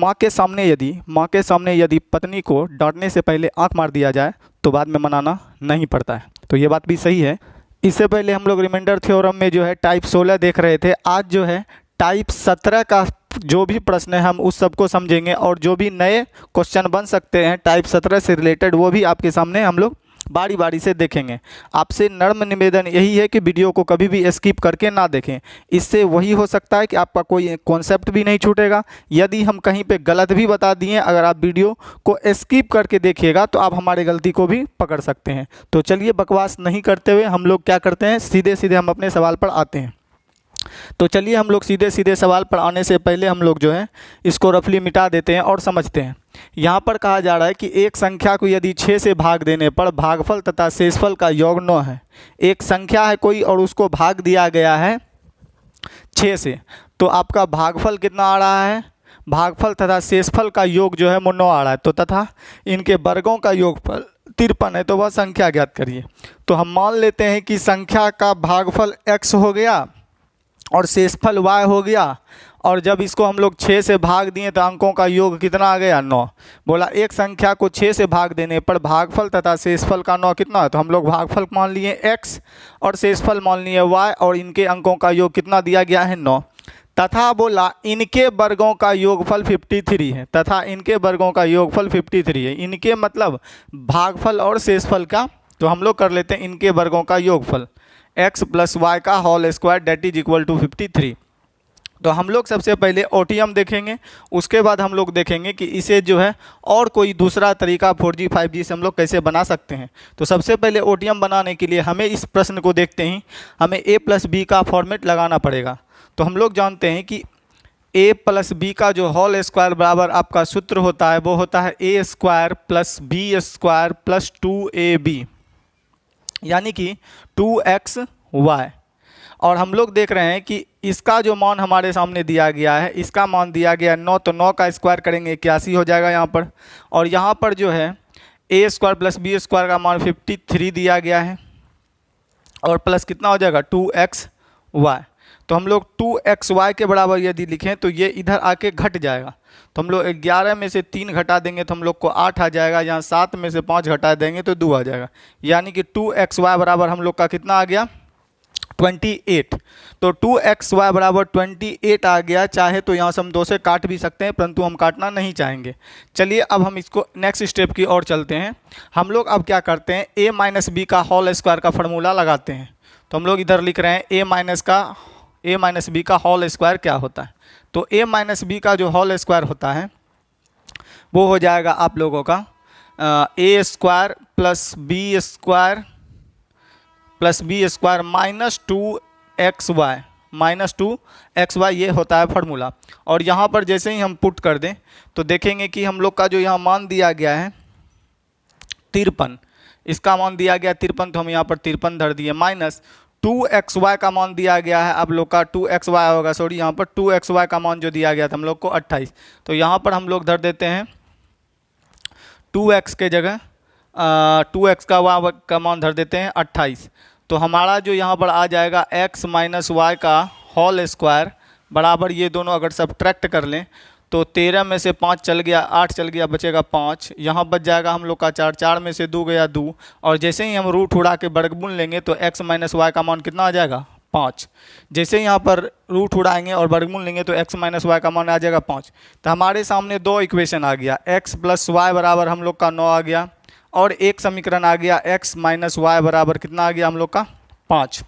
माँ के सामने यदि पत्नी को डांटने से पहले आंख मार दिया जाए तो बाद में मनाना नहीं पड़ता है। तो ये बात भी सही है। इससे पहले हम लोग रिमाइंडर थ्योरम में जो है टाइप 16 देख रहे थे। आज जो है टाइप 17 का जो भी प्रश्न है हम उस सबको समझेंगे, और जो भी नए क्वेश्चन बन सकते हैं टाइप 17 से रिलेटेड वो भी आपके सामने हम लोग बारी बारी से देखेंगे। आपसे नम्र निवेदन यही है कि वीडियो को कभी भी स्किप करके ना देखें। इससे वही हो सकता है कि आपका कोई कॉन्सेप्ट भी नहीं छूटेगा। यदि हम कहीं पे गलत भी बता दिए, अगर आप वीडियो को स्किप करके देखिएगा तो आप हमारी गलती को भी पकड़ सकते हैं। तो चलिए बकवास नहीं करते हुए हम लोग क्या करते हैं, सीधे सीधे हम अपने सवाल पर आते हैं। तो चलिए हम लोग सीधे सीधे सवाल पर आने से पहले हम लोग जो है इसको रफली मिटा देते हैं और समझते हैं। यहाँ पर कहा जा रहा है कि एक संख्या को यदि 6 से भाग देने पर भागफल तथा शेषफल का योग 9 है। एक संख्या है कोई और उसको भाग दिया गया है 6 से, तो आपका भागफल कितना आ रहा है, भागफल तथा शेषफल का योग जो है वो 9 आ रहा है। तो तथा इनके वर्गों का योगफल 53 है, तो वह संख्या ज्ञात करिए। तो हम मान लेते हैं कि संख्या का भागफल x हो गया और शेषफल y हो गया, और जब इसको हम लोग 6 से भाग दिए तो अंकों का योग कितना आ गया, 9। बोला एक संख्या को 6 से भाग देने पर भागफल तथा शेषफल का 9 कितना है, तो हम लोग भागफल मान लिए x और शेषफल मान लिए y, और इनके अंकों का योग कितना दिया गया है, 9। तथा बोला इनके वर्गों का योगफल 53 है, तथा इनके वर्गों का योगफल 53 है। इनके मतलब भागफल और शेषफल का, तो हम लोग कर लेते हैं इनके वर्गों का योगफल x प्लस वाई का whole square that is equal to 53। तो हम लोग सबसे पहले ओटीएम देखेंगे, उसके बाद हम लोग देखेंगे कि इसे जो है और कोई दूसरा तरीका 4G 5G से हम लोग कैसे बना सकते हैं। तो सबसे पहले ओटीएम बनाने के लिए हमें इस प्रश्न को देखते ही हमें a प्लस बी का फॉर्मेट लगाना पड़ेगा। तो हम लोग जानते हैं कि a प्लस बी का जो होल स्क्वायर बराबर आपका सूत्र होता है वो होता है a square plus b square plus 2ab, यानी कि 2xy। और हम लोग देख रहे हैं कि इसका जो मान हमारे सामने दिया गया है, इसका मान दिया गया 9, तो 9 का स्क्वायर करेंगे 81 हो जाएगा यहाँ पर। और यहाँ पर जो है a square plus b square का मान 53 दिया गया है, और प्लस कितना हो जाएगा 2xy। तो हम लोग 2xy के बराबर यदि लिखें तो ये इधर आके घट जाएगा। तो हम लोग 11 में से 3 घटा देंगे तो हम लोग को 8 आ जाएगा, यहाँ 7 में से 5 घटा देंगे तो 2 आ जाएगा, यानी कि 2xy बराबर हम लोग का कितना आ गया, 28। तो 2xy बराबर 28 आ गया। चाहे तो यहाँ से हम 2 से काट भी सकते हैं, परंतु हम काटना नहीं चाहेंगे। चलिए अब हम इसको नेक्स्ट स्टेप की ओर चलते हैं। हम लोग अब क्या करते हैं, a माइनस बी का होल स्क्वायर का फॉर्मूला लगाते हैं। तो हम लोग इधर लिख रहे हैं a माइनस बी का होल स्क्वायर क्या होता है। तो a माइनस बी का जो होल स्क्वायर होता है वो हो जाएगा आप लोगों का a square plus b square minus 2xy ये होता है फार्मूला। और यहाँ पर जैसे ही हम पुट कर दें तो देखेंगे कि हम लोग का जो यहाँ मान दिया गया है 53, इसका मान दिया गया 53, तो हम यहाँ पर 53 धर दिए, माइनस 2xy का मान दिया गया है आप लोग का 2xy होगा, सॉरी यहाँ पर 2xy का मान जो दिया गया था हम लोग को 28। तो यहाँ पर हम लोग धर देते हैं 2x के जगह 2x का मान धर देते हैं 28। तो हमारा जो यहाँ पर आ जाएगा x माइनस वाई का होल स्क्वायर बराबर, ये दोनों अगर सब्ट्रैक्ट कर लें तो 13 में से 5 चल गया, 8 चल गया, बचेगा 5, यहाँ बच जाएगा हम लोग का 4, 4 में से 2 गया 2, और जैसे ही हम रूट उड़ा के वर्गमूल लेंगे तो x माइनस वाई का मान कितना आ जाएगा, 5। जैसे ही यहाँ पर रूट उड़ाएंगे और वर्गमूल लेंगे तो x माइनस वाई का मान आ जाएगा 5। तो हमारे सामने 2 इक्वेशन आ गया, x प्लस वाई बराबर हम लोग का 9 आ गया, और एक समीकरण आ गया x माइनस वाई बराबर कितना आ गया हम लोग का 5।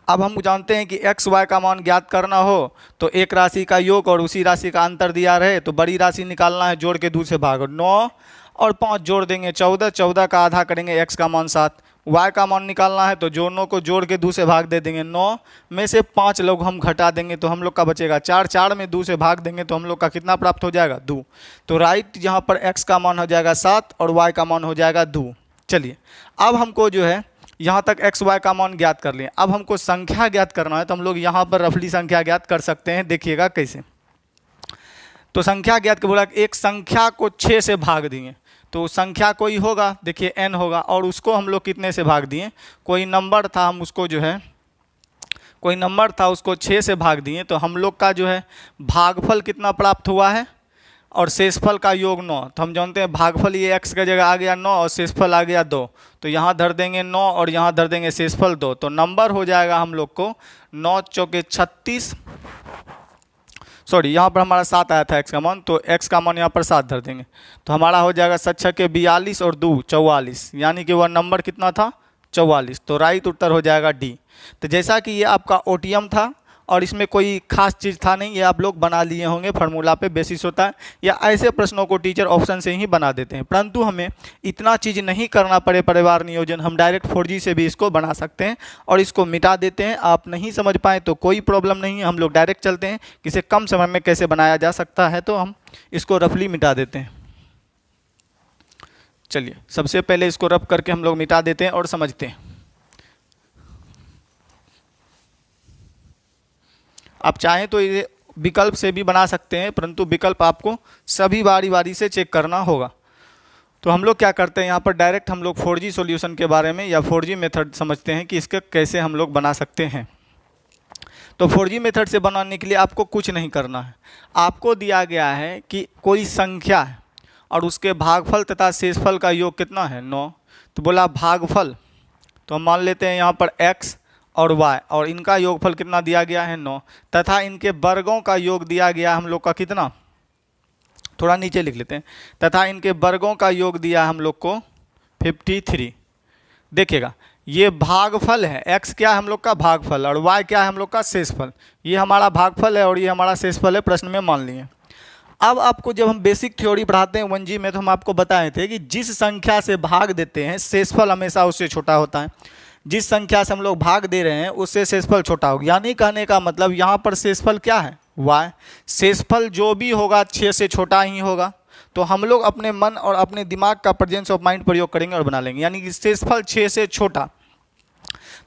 अब हम जानते हैं कि x y का मान ज्ञात करना हो तो एक राशि का योग और उसी राशि का अंतर दिया रहे तो बड़ी राशि निकालना है, जोड़ के 2 से भाग, 9 और 5 जोड़ देंगे 14, 14 का आधा करेंगे x का मान 7, y का मान निकालना है तो दोनों को जोड़ के 2 से भाग दे देंगे, 9 में से 5 लोग हम घटा देंगे तो हम लोग का बचेगा 4, 4 में 2 से भाग देंगे तो हम लोग का कितना प्राप्त हो जाएगा, 2। तो राइट यहाँ पर x का मान हो जाएगा 7 और y का मान हो जाएगा 2। चलिए अब हमको जो है यहाँ तक x y का मान ज्ञात कर लिए। अब हमको संख्या ज्ञात करना है तो हम लोग यहाँ पर रफली संख्या ज्ञात कर सकते हैं, देखिएगा कैसे। तो संख्या ज्ञात के बोला एक संख्या को 6 से भाग दिए तो संख्या कोई होगा, देखिए n होगा, और उसको हम लोग कितने से भाग दिए, कोई नंबर था, हम उसको जो है उसको 6 से भाग दिए तो हम लोग का जो है भागफल कितना प्राप्त हुआ है, और शेषफल का योग 9। तो हम जानते हैं भागफल ये x का जगह आ गया 9 और शेषफल आ गया 2। तो यहाँ धर देंगे 9 और यहाँ धर देंगे शेषफल 2। तो नंबर हो जाएगा हम लोग को 9 चौके 36, सॉरी यहाँ पर हमारा 7 आया था x का मान, तो x का मान यहाँ पर 7 धर देंगे। तो हमारा हो जाएगा 7 छक्के 42 और 2 44, यानी कि वह नंबर कितना था 44। तो राइट उत्तर हो जाएगा डी। तो जैसा कि ये आपका OTM था और इसमें कोई खास चीज़ था नहीं, ये आप लोग बना लिए होंगे, फार्मूला पे बेसिस होता है, या ऐसे प्रश्नों को टीचर ऑप्शन से ही बना देते हैं। परंतु हमें इतना चीज़ नहीं करना पड़े परिवार नियोजन, हम डायरेक्ट 4G से भी इसको बना सकते हैं और इसको मिटा देते हैं। आप नहीं समझ पाए तो कोई प्रॉब्लम नहीं है, हम लोग डायरेक्ट चलते हैं कि इसे कम समय में कैसे बनाया जा सकता है, तो हम इसको रफली मिटा देते हैं। चलिए सबसे पहले इसको रफ करके हम लोग मिटा देते हैं और समझते हैं। आप चाहें तो ये विकल्प से भी बना सकते हैं, परंतु विकल्प आपको सभी बारी बारी से चेक करना होगा। तो हम लोग क्या करते हैं, यहाँ पर डायरेक्ट हम लोग 4G सॉल्यूशन के बारे में या 4G मेथड समझते हैं कि इसके कैसे हम लोग बना सकते हैं। तो 4G मेथड से बनाने के लिए आपको कुछ नहीं करना है। आपको दिया गया है कि कोई संख्या है और उसके भागफल तथा शेषफल का योग कितना है 9। तो बोला भागफल, तो हम मान लेते हैं यहाँ पर x और y, और इनका योगफल कितना दिया गया है 9, तथा इनके वर्गों का योग दिया गया हम लोग का कितना, थोड़ा नीचे लिख लेते हैं, तथा इनके वर्गों का योग दिया हम लोग को 53। देखिएगा ये भागफल है, x क्या है हम लोग का भागफल और y क्या है हम लोग का शेषफल। ये हमारा भागफल है और ये हमारा शेषफल है, प्रश्न में मान लिए। अब आपको जब हम बेसिक थ्योरी पढ़ाते हैं 1G में, तो हम आपको बताए थे कि जिस संख्या से भाग देते हैं शेषफल हमेशा उससे छोटा होता है। जिस संख्या से हम लोग भाग दे रहे हैं उससे शेषफल छोटा होगा। यानी कहने का मतलब यहाँ पर शेषफल क्या है y, शेषफल जो भी होगा 6 से छोटा ही होगा। तो हम लोग अपने मन और अपने दिमाग का प्रेजेंस ऑफ माइंड प्रयोग करेंगे और बना लेंगे, यानी कि शेषफल 6 से छोटा।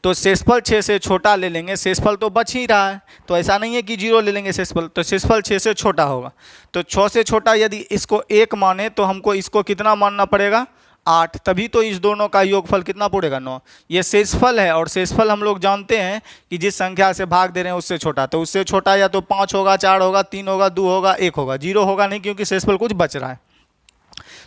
तो शेषफल 6 से छोटा ले लेंगे, शेषफल तो बच ही रहा है, तो ऐसा नहीं है कि 0 ले लेंगे शेषफल, तो शेषफल 6 से छोटा होगा। तो 6 से छोटा यदि इसको 1 माने तो हमको इसको कितना मानना पड़ेगा 8, तभी तो इस दोनों का योगफल कितना पड़ेगा 9। ये शेषफल है और शेषफल हम लोग जानते हैं कि जिस संख्या से भाग दे रहे हैं उससे छोटा, तो उससे छोटा या तो 5 होगा, 4 होगा, 3 होगा, 2 होगा, 1 होगा, 0 होगा नहीं, क्योंकि शेषफल कुछ बच रहा है।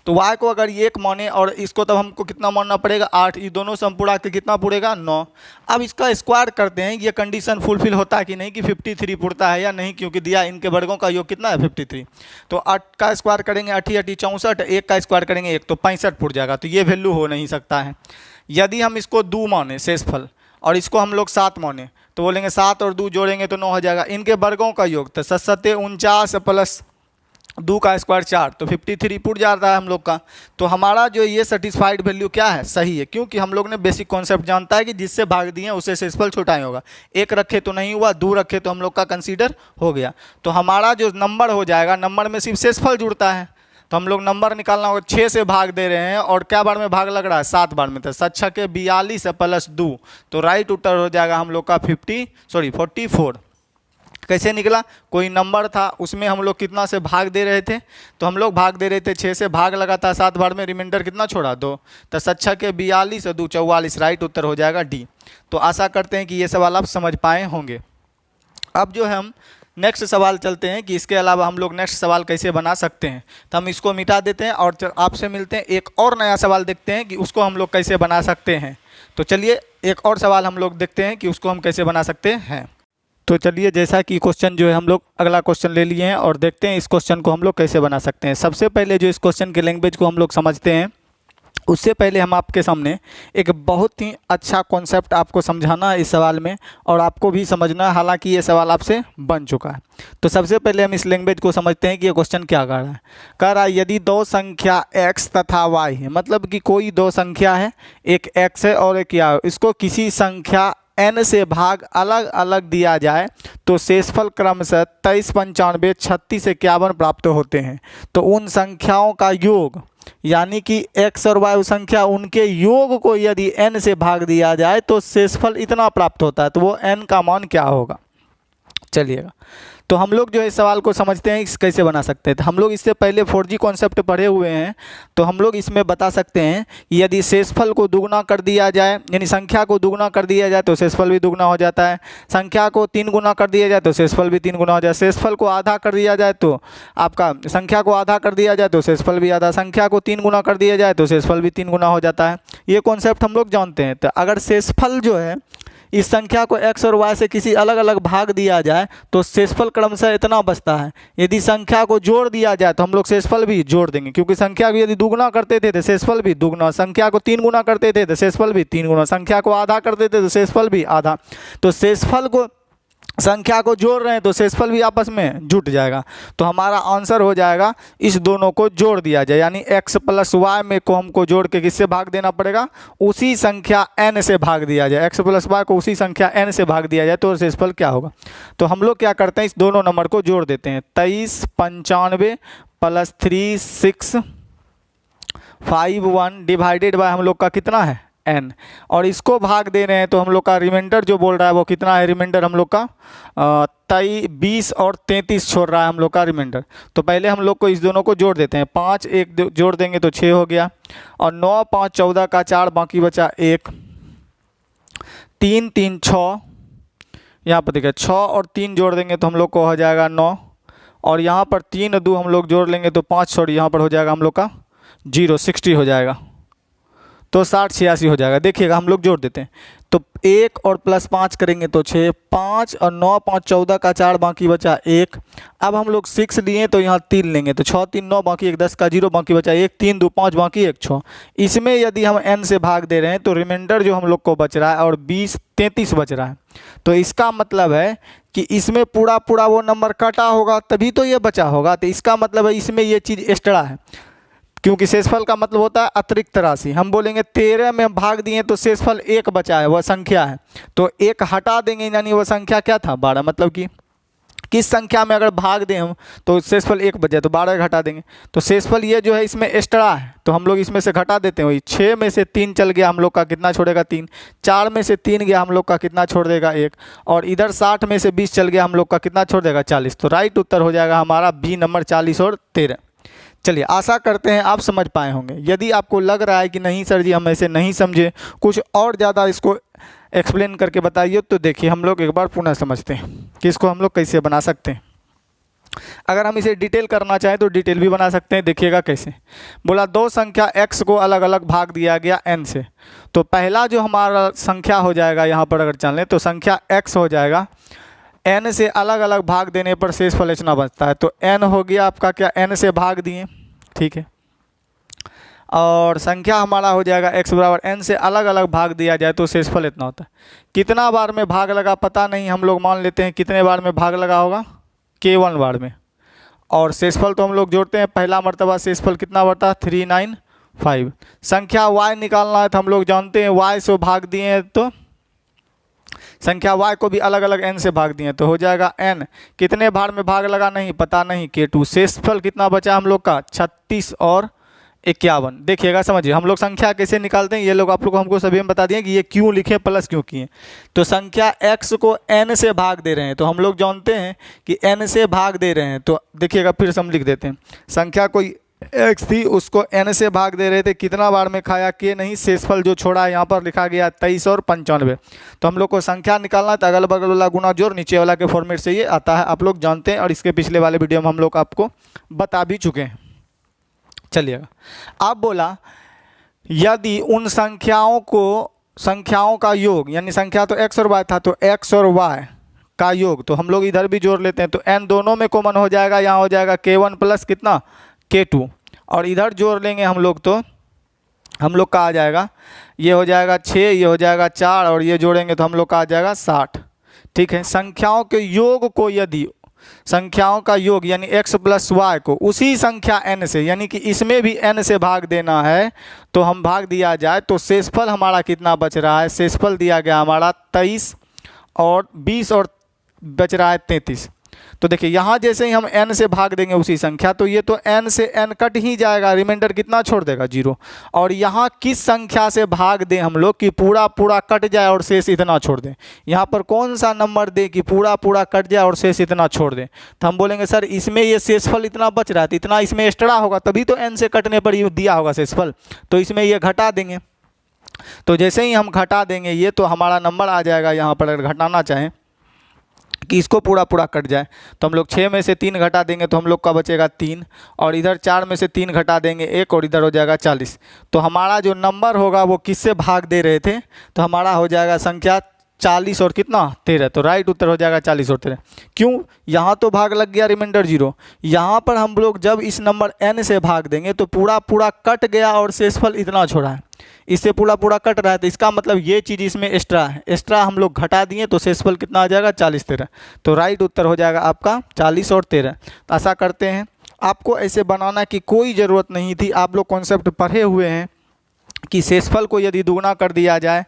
तो y को अगर 1 माने और इसको तब हमको कितना मानना पड़ेगा 8, ये दोनों संपूर्ण के कितना पूरेगा 9। अब इसका स्क्वायर करते हैं, ये कंडीशन फुलफिल होता है कि नहीं, कि 53 पुरता है या नहीं, क्योंकि दिया इनके वर्गों का योग कितना है 53। तो 8 का स्क्वायर करेंगे 8 8 64, 1 का स्क्वायर करेंगे 1, तो 65 पुर जाएगा। तो ये वैल्यू हो नहीं सकता है। यदि हम इसको 2 माने शेषफल और इसको हम लोग 7 माने, तो बोलेंगे 7 और 2 जोड़ेंगे तो 9 हो जाएगा। इनके वर्गों का योग तो 7 7 49 प्लस 2 का स्क्वायर 4, तो 53 पुट जाता है हम लोग का। तो हमारा जो ये सेटिस्फाइड वैल्यू क्या है, सही है, क्योंकि हम लोग ने बेसिक कॉन्सेप्ट जानता है कि जिससे भाग दिए उससे शेषफल छोटा ही होगा। 1 रखे तो नहीं हुआ, 2 रखे तो हम लोग का कंसीडर हो गया। तो हमारा जो नंबर हो जाएगा, नंबर में सिर्फ शेषफल जुड़ता है, तो हम लोग नंबर निकालना होगा। 6 से भाग दे रहे हैं और क्या बार में भाग लग रहा है 7 बार में, तो 7 छक्के 42 प्लस 2, तो राइट उत्तर हो जाएगा हम लोग का 44। कैसे निकला, कोई नंबर था उसमें हम लोग कितना से भाग दे रहे थे, तो हम लोग भाग दे रहे थे 6 से, भाग लगा था 7 बार में, रिमाइंडर कितना छोड़ा 2, तो 7 छक्के 42 और 2 44, राइट उत्तर हो जाएगा डी। तो आशा करते हैं कि ये सवाल आप समझ पाए होंगे। अब जो है हम नेक्स्ट सवाल चलते हैं कि इसके अलावा हम लोग नेक्स्ट सवाल कैसे बना सकते हैं। तो हम इसको मिटा देते हैं और आपसे मिलते हैं, एक और नया सवाल देखते हैं कि उसको हम लोग कैसे बना सकते हैं। तो चलिए एक और सवाल हम लोग देखते हैं कि उसको हम कैसे बना सकते हैं। तो चलिए जैसा कि क्वेश्चन जो है हम लोग अगला क्वेश्चन ले लिए हैं और देखते हैं इस क्वेश्चन को हम लोग कैसे बना सकते हैं। सबसे पहले जो इस क्वेश्चन के लैंग्वेज को हम लोग समझते हैं, उससे पहले हम आपके सामने एक बहुत ही अच्छा कॉन्सेप्ट आपको समझाना है इस सवाल में, और आपको भी समझना है, हालांकि ये सवाल आपसे बन चुका है। तो सबसे पहले हम इस लैंग्वेज को समझते हैं कि ये क्वेश्चन क्या कह रहा है। कह रहा है यदि 2 संख्या x तथा y है, मतलब कि कोई 2 संख्या है, एक x है और एक y, इसको किसी संख्या n से भाग अलग अलग दिया जाए तो शेषफल क्रमशः 23, 95, 36, 51 प्राप्त होते हैं। तो उन संख्याओं का योग, यानी कि x और y संख्या, उनके योग को यदि n से भाग दिया जाए तो शेषफल इतना प्राप्त होता है, तो वो n का मान क्या होगा। चलिएगा, तो हम लोग जो है सवाल को समझते हैं कैसे बना सकते हैं। तो हम लोग इससे पहले 4G कॉन्सेप्ट पढ़े हुए हैं, तो हम लोग इसमें बता सकते हैं कि यदि शेषफल को दुगना कर दिया जाए, यानी संख्या को दुगना कर दिया जाए तो शेषफल भी दुगना हो जाता है। संख्या को 3 गुना कर दिया जाए तो शेषफल भी 3 गुना हो जाए। शेषफल को आधा कर दिया जाए तो आपका संख्या को आधा कर दिया जाए तो शेषफल भी आधा। संख्या को 3 गुना कर दिया जाए तो शेषफल भी 3 गुना हो जाता है। ये कॉन्सेप्ट हम लोग जानते हैं। तो अगर शेषफल जो है इस संख्या को x और y से किसी अलग अलग भाग दिया जाए तो शेषफल क्रमशः इतना बचता है। यदि संख्या को जोड़ दिया जाए तो हम लोग शेषफल भी जोड़ देंगे, क्योंकि संख्या को यदि दुगुना करते थे तो शेषफल भी दुगुना, संख्या को 3 गुना करते थे तो शेषफल भी 3 गुना, संख्या को आधा करते थे तो शेषफल भी आधा। तो शेषफल को संख्या को जोड़ रहे हैं तो शेषफल भी आपस में जुट जाएगा। तो हमारा आंसर हो जाएगा इस दोनों को जोड़ दिया जाए, यानी x प्लस वाई में को हमको जोड़ के किससे भाग देना पड़ेगा, उसी संख्या n से भाग दिया जाए। x प्लस वाई को उसी संख्या n से भाग दिया जाए तो शेषफल क्या होगा। तो हम लोग क्या करते हैं, इस दोनों नंबर को जोड़ देते हैं। 23 95 प्लस 3 6 5 1 डिवाइडेड बाय हम लोग का कितना है n, और इसको भाग दे रहे हैं तो हम लोग का रिमाइंडर जो बोल रहा है वो कितना है, रिमाइंडर हम लोग का 20 और 33 छोड़ रहा है हम लोग का रिमाइंडर। तो पहले हम लोग को इस दोनों को जोड़ देते हैं। 5 1 जोड़ देंगे तो 6 हो गया, और 9 5 14 का 4 बाकी बचा 1, 3 3 6, यहाँ पर देखिए 6 और 3 जोड़ देंगे तो हम लोग को हो जाएगा 9, और यहाँ पर 3 2 हम लोग जोड़ लेंगे तो 5 सॉरी यहाँ पर हो जाएगा हम लोग का 60 हो जाएगा, तो 60 86 हो जाएगा। देखिएगा हम लोग जोड़ देते हैं तो 1 और प्लस 5 करेंगे तो 6, 5 और 9 5 14 का 4 बाकी बचा 1। अब हम लोग 6 लिए तो यहाँ 3 लेंगे तो 6 3 9 बाकी 1 10 का 0 बाकी बचा 1, 3 2 5 बाकी 1 6। इसमें यदि हम n से भाग दे रहे हैं तो रिमाइंडर जो हम लोग को बच रहा है और 20 33 बच रहा है। तो इसका मतलब है कि इसमें पूरा पूरा वो नंबर कटा होगा तभी तो ये बचा होगा। तो इसका मतलब है इसमें ये चीज़ एक्स्ट्रा है, क्योंकि शेषफल का मतलब होता है अतिरिक्त राशि। हम बोलेंगे 13 में भाग दिए तो शेषफल 1 बचा है, वह संख्या है, तो 1 हटा देंगे यानी वह संख्या क्या था 12। मतलब कि किस संख्या में अगर भाग दें हम तो शेषफल 1 बचे तो 12 घटा देंगे। तो शेषफल ये जो है इसमें एक्स्ट्रा है तो हम लोग इसमें से घटा देते हैं। वही 6 में से 3 चल गया हम लोग का कितना छोड़ेगा 3, 4 में से 3 गया हम लोग का कितना छोड़ देगा 1, और इधर 60 में से 20 चल गया हम लोग का कितना छोड़ देगा 40। तो राइट उत्तर हो जाएगा हमारा बी नंबर 40 और 13। चलिए आशा करते हैं आप समझ पाए होंगे। यदि आपको लग रहा है कि नहीं सर जी हम ऐसे नहीं समझे, कुछ और ज़्यादा इसको एक्सप्लेन करके बताइए, तो देखिए हम लोग एक बार पुनः समझते हैं कि इसको हम लोग कैसे बना सकते हैं। अगर हम इसे डिटेल करना चाहें तो डिटेल भी बना सकते हैं। देखिएगा कैसे, बोला दो संख्या x को अलग अलग भाग दिया गया n से। तो पहला जो हमारा संख्या हो जाएगा यहाँ पर अगर चल लें तो संख्या x हो जाएगा, n से अलग अलग भाग देने पर शेषफल इतना बचता है। तो n हो गया आपका क्या, n से भाग दिए, ठीक है, और संख्या हमारा हो जाएगा x बराबर n से अलग अलग भाग दिया जाए तो शेषफल इतना होता है। कितना बार में भाग लगा पता नहीं, हम लोग मान लेते हैं कितने बार में भाग लगा होगा, केवल बार में। और शेषफल तो हम लोग जोड़ते हैं, पहला मर्तबा शेषफल कितना बढ़ता है 395। संख्या y निकालना है तो हम लोग जानते हैं y से भाग दिए हैं तो संख्या y को भी अलग अलग n से भाग दिए तो हो जाएगा n। कितने बार में भाग लगा नहीं पता नहीं, k2। शेषफल कितना बचा हम लोग का 36 और 51। देखिएगा समझिए हम लोग संख्या कैसे निकालते हैं, ये लोग आप लोग को हमको सभी में बता दिए कि ये क्यों लिखे प्लस क्यों किए। तो संख्या x को n से भाग दे रहे हैं तो हम लोग जानते हैं कि n से भाग दे रहे हैं, तो देखिएगा फिर से हम लिख देते हैं। संख्या कोई x थी उसको n से भाग दे रहे थे, कितना बार में खाया के नहीं, शेषफल जो छोड़ा है यहाँ पर लिखा गया 23 और 95। तो हम लोग को संख्या निकालना है तो अगल बगल वाला गुना जोड़ नीचे वाला के फॉर्मेट से ये आता है, आप लोग जानते हैं, और इसके पिछले वाले वीडियो में हम लोग आपको बता भी चुके हैं। चलिएगा अब बोला यदि उन संख्याओं का योग, यानी संख्या तो x और y था तो x और y का योग, तो हम लोग इधर भी जोड़ लेते हैं तो n दोनों में कॉमन हो जाएगा, यहाँ हो जाएगा k1 प्लस कितना k2, और इधर जोड़ लेंगे हम लोग तो हम लोग का आ जाएगा, ये हो जाएगा 6, ये हो जाएगा 4, और ये जोड़ेंगे तो हम लोग का आ जाएगा 60। ठीक है, संख्याओं के योग को यदि संख्याओं का योग यानी x प्लस वाई को उसी संख्या n से, यानी कि इसमें भी n से भाग देना है, तो हम भाग दिया जाए तो शेषफल हमारा कितना बच रहा है, शेषफल दिया गया हमारा 23 और 20 और बच रहा है 33। तो देखिए यहाँ जैसे ही हम n से भाग देंगे उसी संख्या, तो ये तो n से n कट ही जाएगा, रिमाइंडर कितना छोड़ देगा 0। और यहाँ किस संख्या से भाग दें हम लोग कि पूरा पूरा कट जाए और शेष इतना छोड़ दें, यहाँ पर कौन सा नंबर दें कि पूरा पूरा कट जाए और शेष इतना छोड़ दें। तो हम बोलेंगे सर इसमें ये शेषफल इतना बच रहा है तो इतना इसमें एक्स्ट्रा होगा, तभी तो n से कटने पर ये दिया होगा शेषफल, तो इसमें ये घटा देंगे। तो जैसे ही हम घटा देंगे ये तो हमारा नंबर आ जाएगा, यहाँ पर अगर घटाना चाहें कि इसको पूरा पूरा कट जाए तो हम लोग 6 में से 3 घटा देंगे तो हम लोग का बचेगा 3, और इधर 4 में से 3 घटा देंगे 1, और इधर हो जाएगा 40। तो हमारा जो नंबर होगा वो किससे भाग दे रहे थे, तो हमारा हो जाएगा संख्या 40 और कितना 13। तो राइट उत्तर हो जाएगा 40 और 13। क्यों, यहाँ तो भाग लग गया रिमाइंडर 0, यहाँ पर हम लोग जब इस नंबर n से भाग देंगे तो पूरा पूरा कट गया और शेषफल इतना छोड़ा है, इससे पूरा पूरा कट रहा है, तो इसका मतलब ये चीज़ इसमें एक्स्ट्रा है, एक्स्ट्रा हम लोग घटा दिए तो शेषफल कितना आ जाएगा 40 13। तो राइट उत्तर हो जाएगा आपका 40 और 13। तो आशा करते हैं आपको ऐसे बनाना की कोई ज़रूरत नहीं थी, आप लोग कॉन्सेप्ट पढ़े हुए हैं कि शेषफल को यदि दुगना कर दिया जाए,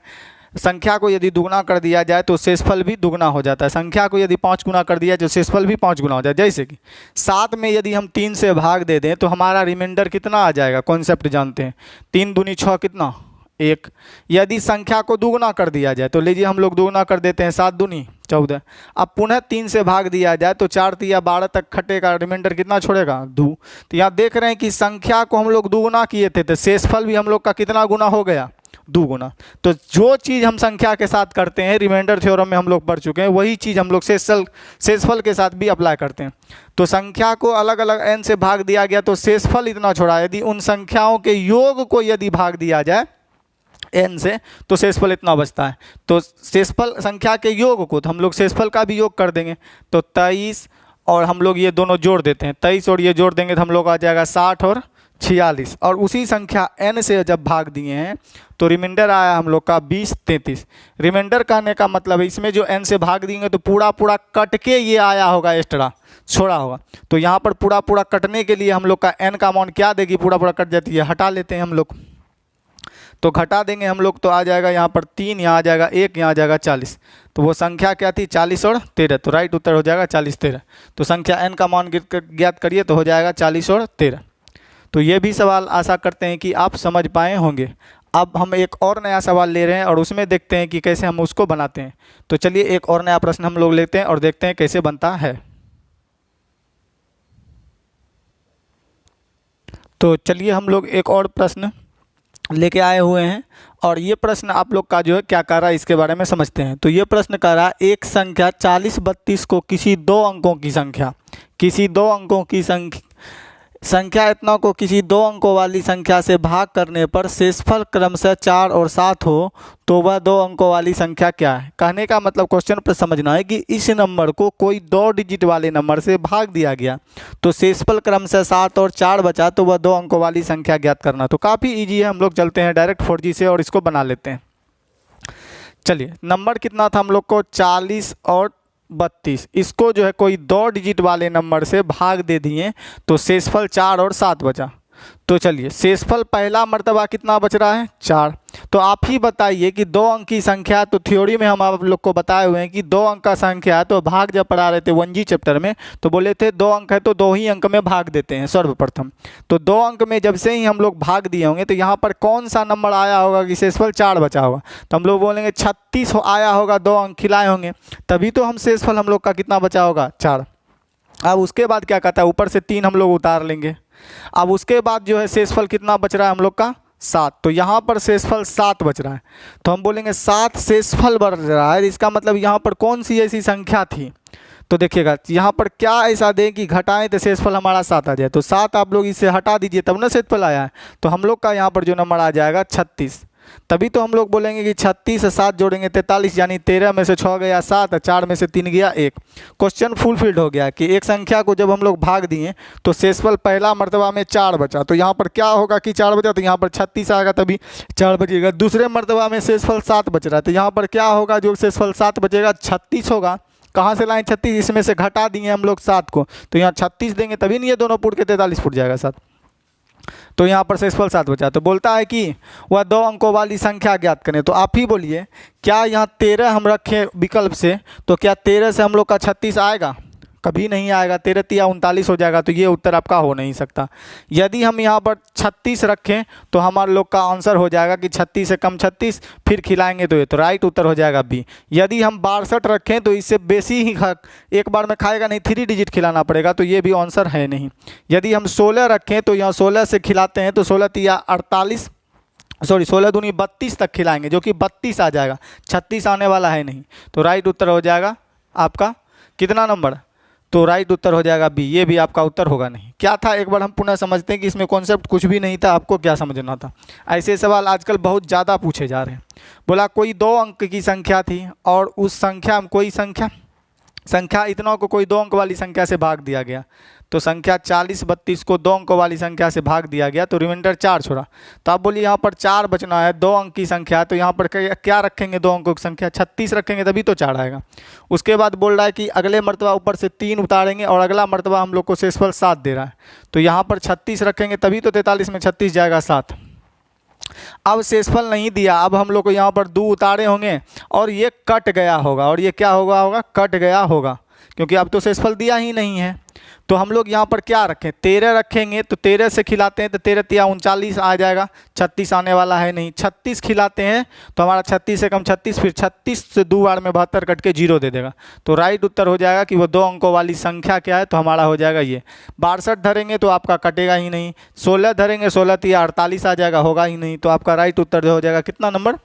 संख्या को यदि दुगना कर दिया जाए तो शेषफल भी दुगना हो जाता है, संख्या को यदि 5 गुना कर दिया जाए तो शेषफल भी 5 गुना हो जाए। जैसे कि 7 में यदि हम 3 से भाग दे दें तो हमारा रिमाइंडर कितना आ जाएगा, कॉन्सेप्ट जानते हैं, 3 दूनी 6 कितना 1। यदि संख्या को दुगना कर दिया जाए तो लीजिए हम लोग दुगना कर देते हैं, 7 दूनी 14। अब पुनः 3 से भाग दिया जाए तो 4 तिया 12 तक खटेगा, रिमाइंडर कितना छोड़ेगा 2। तो यहाँ देख रहे हैं कि संख्या को हम लोग दुगना किए थे तो शेषफल भी हम लोग का कितना गुना हो गया, 2 गुना। तो जो चीज़ हम संख्या के साथ करते हैं, रिमाइंडर थ्योरम में हम लोग पढ़ चुके हैं, वही चीज़ हम लोग शेषफल के साथ भी अप्लाई करते हैं। तो संख्या को अलग अलग n से भाग दिया गया तो शेषफल इतना छोड़ा, यदि उन संख्याओं के योग को यदि भाग दिया जाए n से तो शेषफल इतना बचता है। तो शेषफल संख्या के योग को तो हम लोग शेषफल का भी योग कर देंगे, तो 23 और हम लोग ये दोनों जोड़ देते हैं, 23 और ये जोड़ देंगे तो हम लोग आ जाएगा 60 और 46। और उसी संख्या n से जब भाग दिए हैं तो रिमाइंडर आया हम लोग का 20 33। रिमाइंडर कहने का मतलब है इसमें जो n से भाग देंगे तो पूरा पूरा कट के ये आया होगा, एक्स्ट्रा छोड़ा होगा। तो यहाँ पर पूरा पूरा कटने के लिए हम लोग का n का अमाउंट क्या देगी, पूरा पूरा कट जाती है, हटा लेते हैं हम लोग। तो घटा देंगे हम लोग तो आ जाएगा यहाँ पर 3, यहाँ आ जाएगा 1, यहाँ आ जाएगा 40। तो वो संख्या क्या थी 40 और 13। तो राइट उत्तर हो जाएगा 40 13। तो संख्या n का मान ज्ञात करिए तो हो जाएगा 40 और 13। तो ये भी सवाल आशा करते हैं कि आप समझ पाए होंगे। अब हम एक और नया सवाल ले रहे हैं और उसमें देखते हैं कि कैसे हम उसको बनाते हैं। तो चलिए एक और नया प्रश्न हम लोग लेते हैं और देखते हैं कैसे बनता है। तो चलिए हम लोग एक और प्रश्न लेके आए हुए हैं और ये प्रश्न आप लोग का जो है क्या कर रहा है इसके बारे में समझते हैं। तो ये प्रश्न कर रहा है एक संख्या 40 32 को किसी 2 अंकों की संख्या इतना को किसी 2 अंकों वाली संख्या से भाग करने पर शेषफल क्रमशः 4 और 7 हो तो वह 2 अंकों वाली संख्या क्या है। कहने का मतलब क्वेश्चन पर समझना है कि इस नंबर को कोई 2 डिजिट वाले नंबर से भाग दिया गया तो शेषफल क्रमशः 7 और 4 बचा तो वह 2 अंकों वाली संख्या ज्ञात करना। तो काफ़ी ईजी है, हम लोग चलते हैं डायरेक्ट 4G से और इसको बना लेते हैं। चलिए नंबर कितना था हम लोग को 40 और 32, इसको जो है कोई 2 डिजिट वाले नंबर से भाग दे दिए तो शेषफल 4 और 7 बचा। तो चलिए शेषफल पहला मर्तबा कितना बच रहा है 4। तो आप ही बताइए कि 2 अंक की संख्या, तो थ्योरी में हम आप लोग को बताए हुए हैं कि 2 अंक का संख्या है तो भाग जब पढ़ा रहे थे 1G चैप्टर में तो बोले थे 2 अंक है तो 2 ही अंक में भाग देते हैं सर्वप्रथम। तो 2 अंक में जब से ही हम लोग भाग दिए होंगे तो यहाँ पर कौन सा नंबर आया होगा कि शेषफल 4 बचा होगा। तो हम लोग बोलेंगे 36 आया होगा, 2 अंक खिलाए होंगे, तभी तो हम शेषफल हम लोग का कितना बचा होगा 4। अब उसके बाद क्या कहता है, ऊपर से 3 हम लोग उतार लेंगे। अब उसके बाद जो है शेषफल कितना बच रहा है हम लोग का 7। तो यहाँ पर शेषफल 7 बच रहा है तो हम बोलेंगे 7 शेषफल बच रहा है। इसका मतलब यहाँ पर कौन सी ऐसी संख्या थी, तो देखिएगा यहाँ पर क्या ऐसा दें कि घटाएं तो शेषफल हमारा 7 आ जाए। तो 7 आप लोग इससे हटा दीजिए तब ना शेषफल आया है। तो हम लोग का यहाँ पर जो नंबर आ जाएगा 36। तभी तो हम लोग बोलेंगे कि 36 से 7 जोड़ेंगे 43, यानी 13 में से 6 गया 7, 4 में से 3 गया 1। क्वेश्चन फुलफिल्ड हो गया कि एक संख्या को जब हम लोग भाग दिए तो शेषफल पहला मर्तबा में 4 बचा। तो यहाँ पर क्या होगा कि 4 बचा तो यहाँ पर 36 आएगा तभी 4 बचेगा। दूसरे मर्तबा में शेषफल 7 बच रहा है तो यहाँ पर क्या होगा, जो शेषफल 7 बचेगा 36 होगा। कहाँ से लाएँ 36, इसमें से घटा दिए हम लोग 7 को तो यहाँ 36 देंगे तभी नहीं ये दोनों फुट के 43 फुट जाएगा 7। तो यहाँ पर शेषफल 7 बचा। तो बोलता है कि वह 2 अंकों वाली संख्या ज्ञात करें। तो आप ही बोलिए क्या यहाँ 13 हम रखें विकल्प से तो क्या 13 से हम लोग का 36 आएगा, कभी नहीं आएगा, 13 तिया 39 हो जाएगा, तो ये उत्तर आपका हो नहीं सकता। यदि हम यहाँ पर 36 रखें तो हमारे लोग का आंसर हो जाएगा कि 36 से कम 36 फिर खिलाएंगे तो ये तो राइट उत्तर हो जाएगा बी। यदि हम 62 रखें तो इससे बेसी ही एक बार में खाएगा नहीं, 3 डिजिट खिलाना पड़ेगा, तो ये भी आंसर है नहीं। यदि हम 16 रखें तो यहाँ 16 से खिलाते हैं तो 16 तिया 48, सॉरी 16 दूनी 32 तक खिलाएंगे, जो कि 32 आ जाएगा, 36 आने वाला है नहीं, तो राइट उत्तर हो जाएगा आपका कितना नंबर, तो राइट उत्तर हो जाएगा बी। ये भी आपका उत्तर होगा नहीं। क्या था एक बार हम पुनः समझते हैं कि इसमें कॉन्सेप्ट कुछ भी नहीं था, आपको क्या समझना था। ऐसे सवाल आजकल बहुत ज़्यादा पूछे जा रहे हैं। बोला कोई 2 अंक की संख्या थी और उस संख्या में कोई संख्या इतना को कोई 2 अंक वाली संख्या से भाग दिया गया, तो संख्या 40 32 को 2 अंकों वाली संख्या से भाग दिया गया, तो रिमाइंडर 4 छोड़ा। तो आप बोलिए यहाँ पर 4 बचना है, 2 अंक की संख्या, तो यहाँ पर क्या रखेंगे, 2 अंकों की संख्या 36 रखेंगे तभी तो 4 आएगा। उसके बाद बोल रहा है कि अगले मर्तबा ऊपर से 3 उतारेंगे और अगला मर्तबा हम लोग को शेषफल 7 दे रहा है, तो यहाँ पर 36 रखेंगे तभी तो 43 में 36 जाएगा 7। अब शेषफल नहीं दिया, अब हम लोग को यहाँ पर 2 उतारे होंगे और ये कट गया होगा, और ये क्या होगा कट गया होगा, क्योंकि अब तो शेषफल दिया ही नहीं है। तो हम लोग यहाँ पर क्या रखें, 13 रखेंगे, तो 13 से खिलाते हैं तो 13 तिया 39 आ जाएगा, 36 आने वाला है नहीं। 36 खिलाते हैं तो हमारा 36 से कम 36, फिर 36 से 2 बार में 72 कट के 0 दे देगा, तो राइट उत्तर हो जाएगा कि वो 2 अंकों वाली संख्या क्या है, तो हमारा हो जाएगा ये। 62 धरेंगे तो आपका कटेगा ही नहीं, 16 धरेंगे 16 तिया 48 आ जाएगा, होगा ही नहीं, तो आपका राइट उत्तर हो जाएगा कितना नंबर,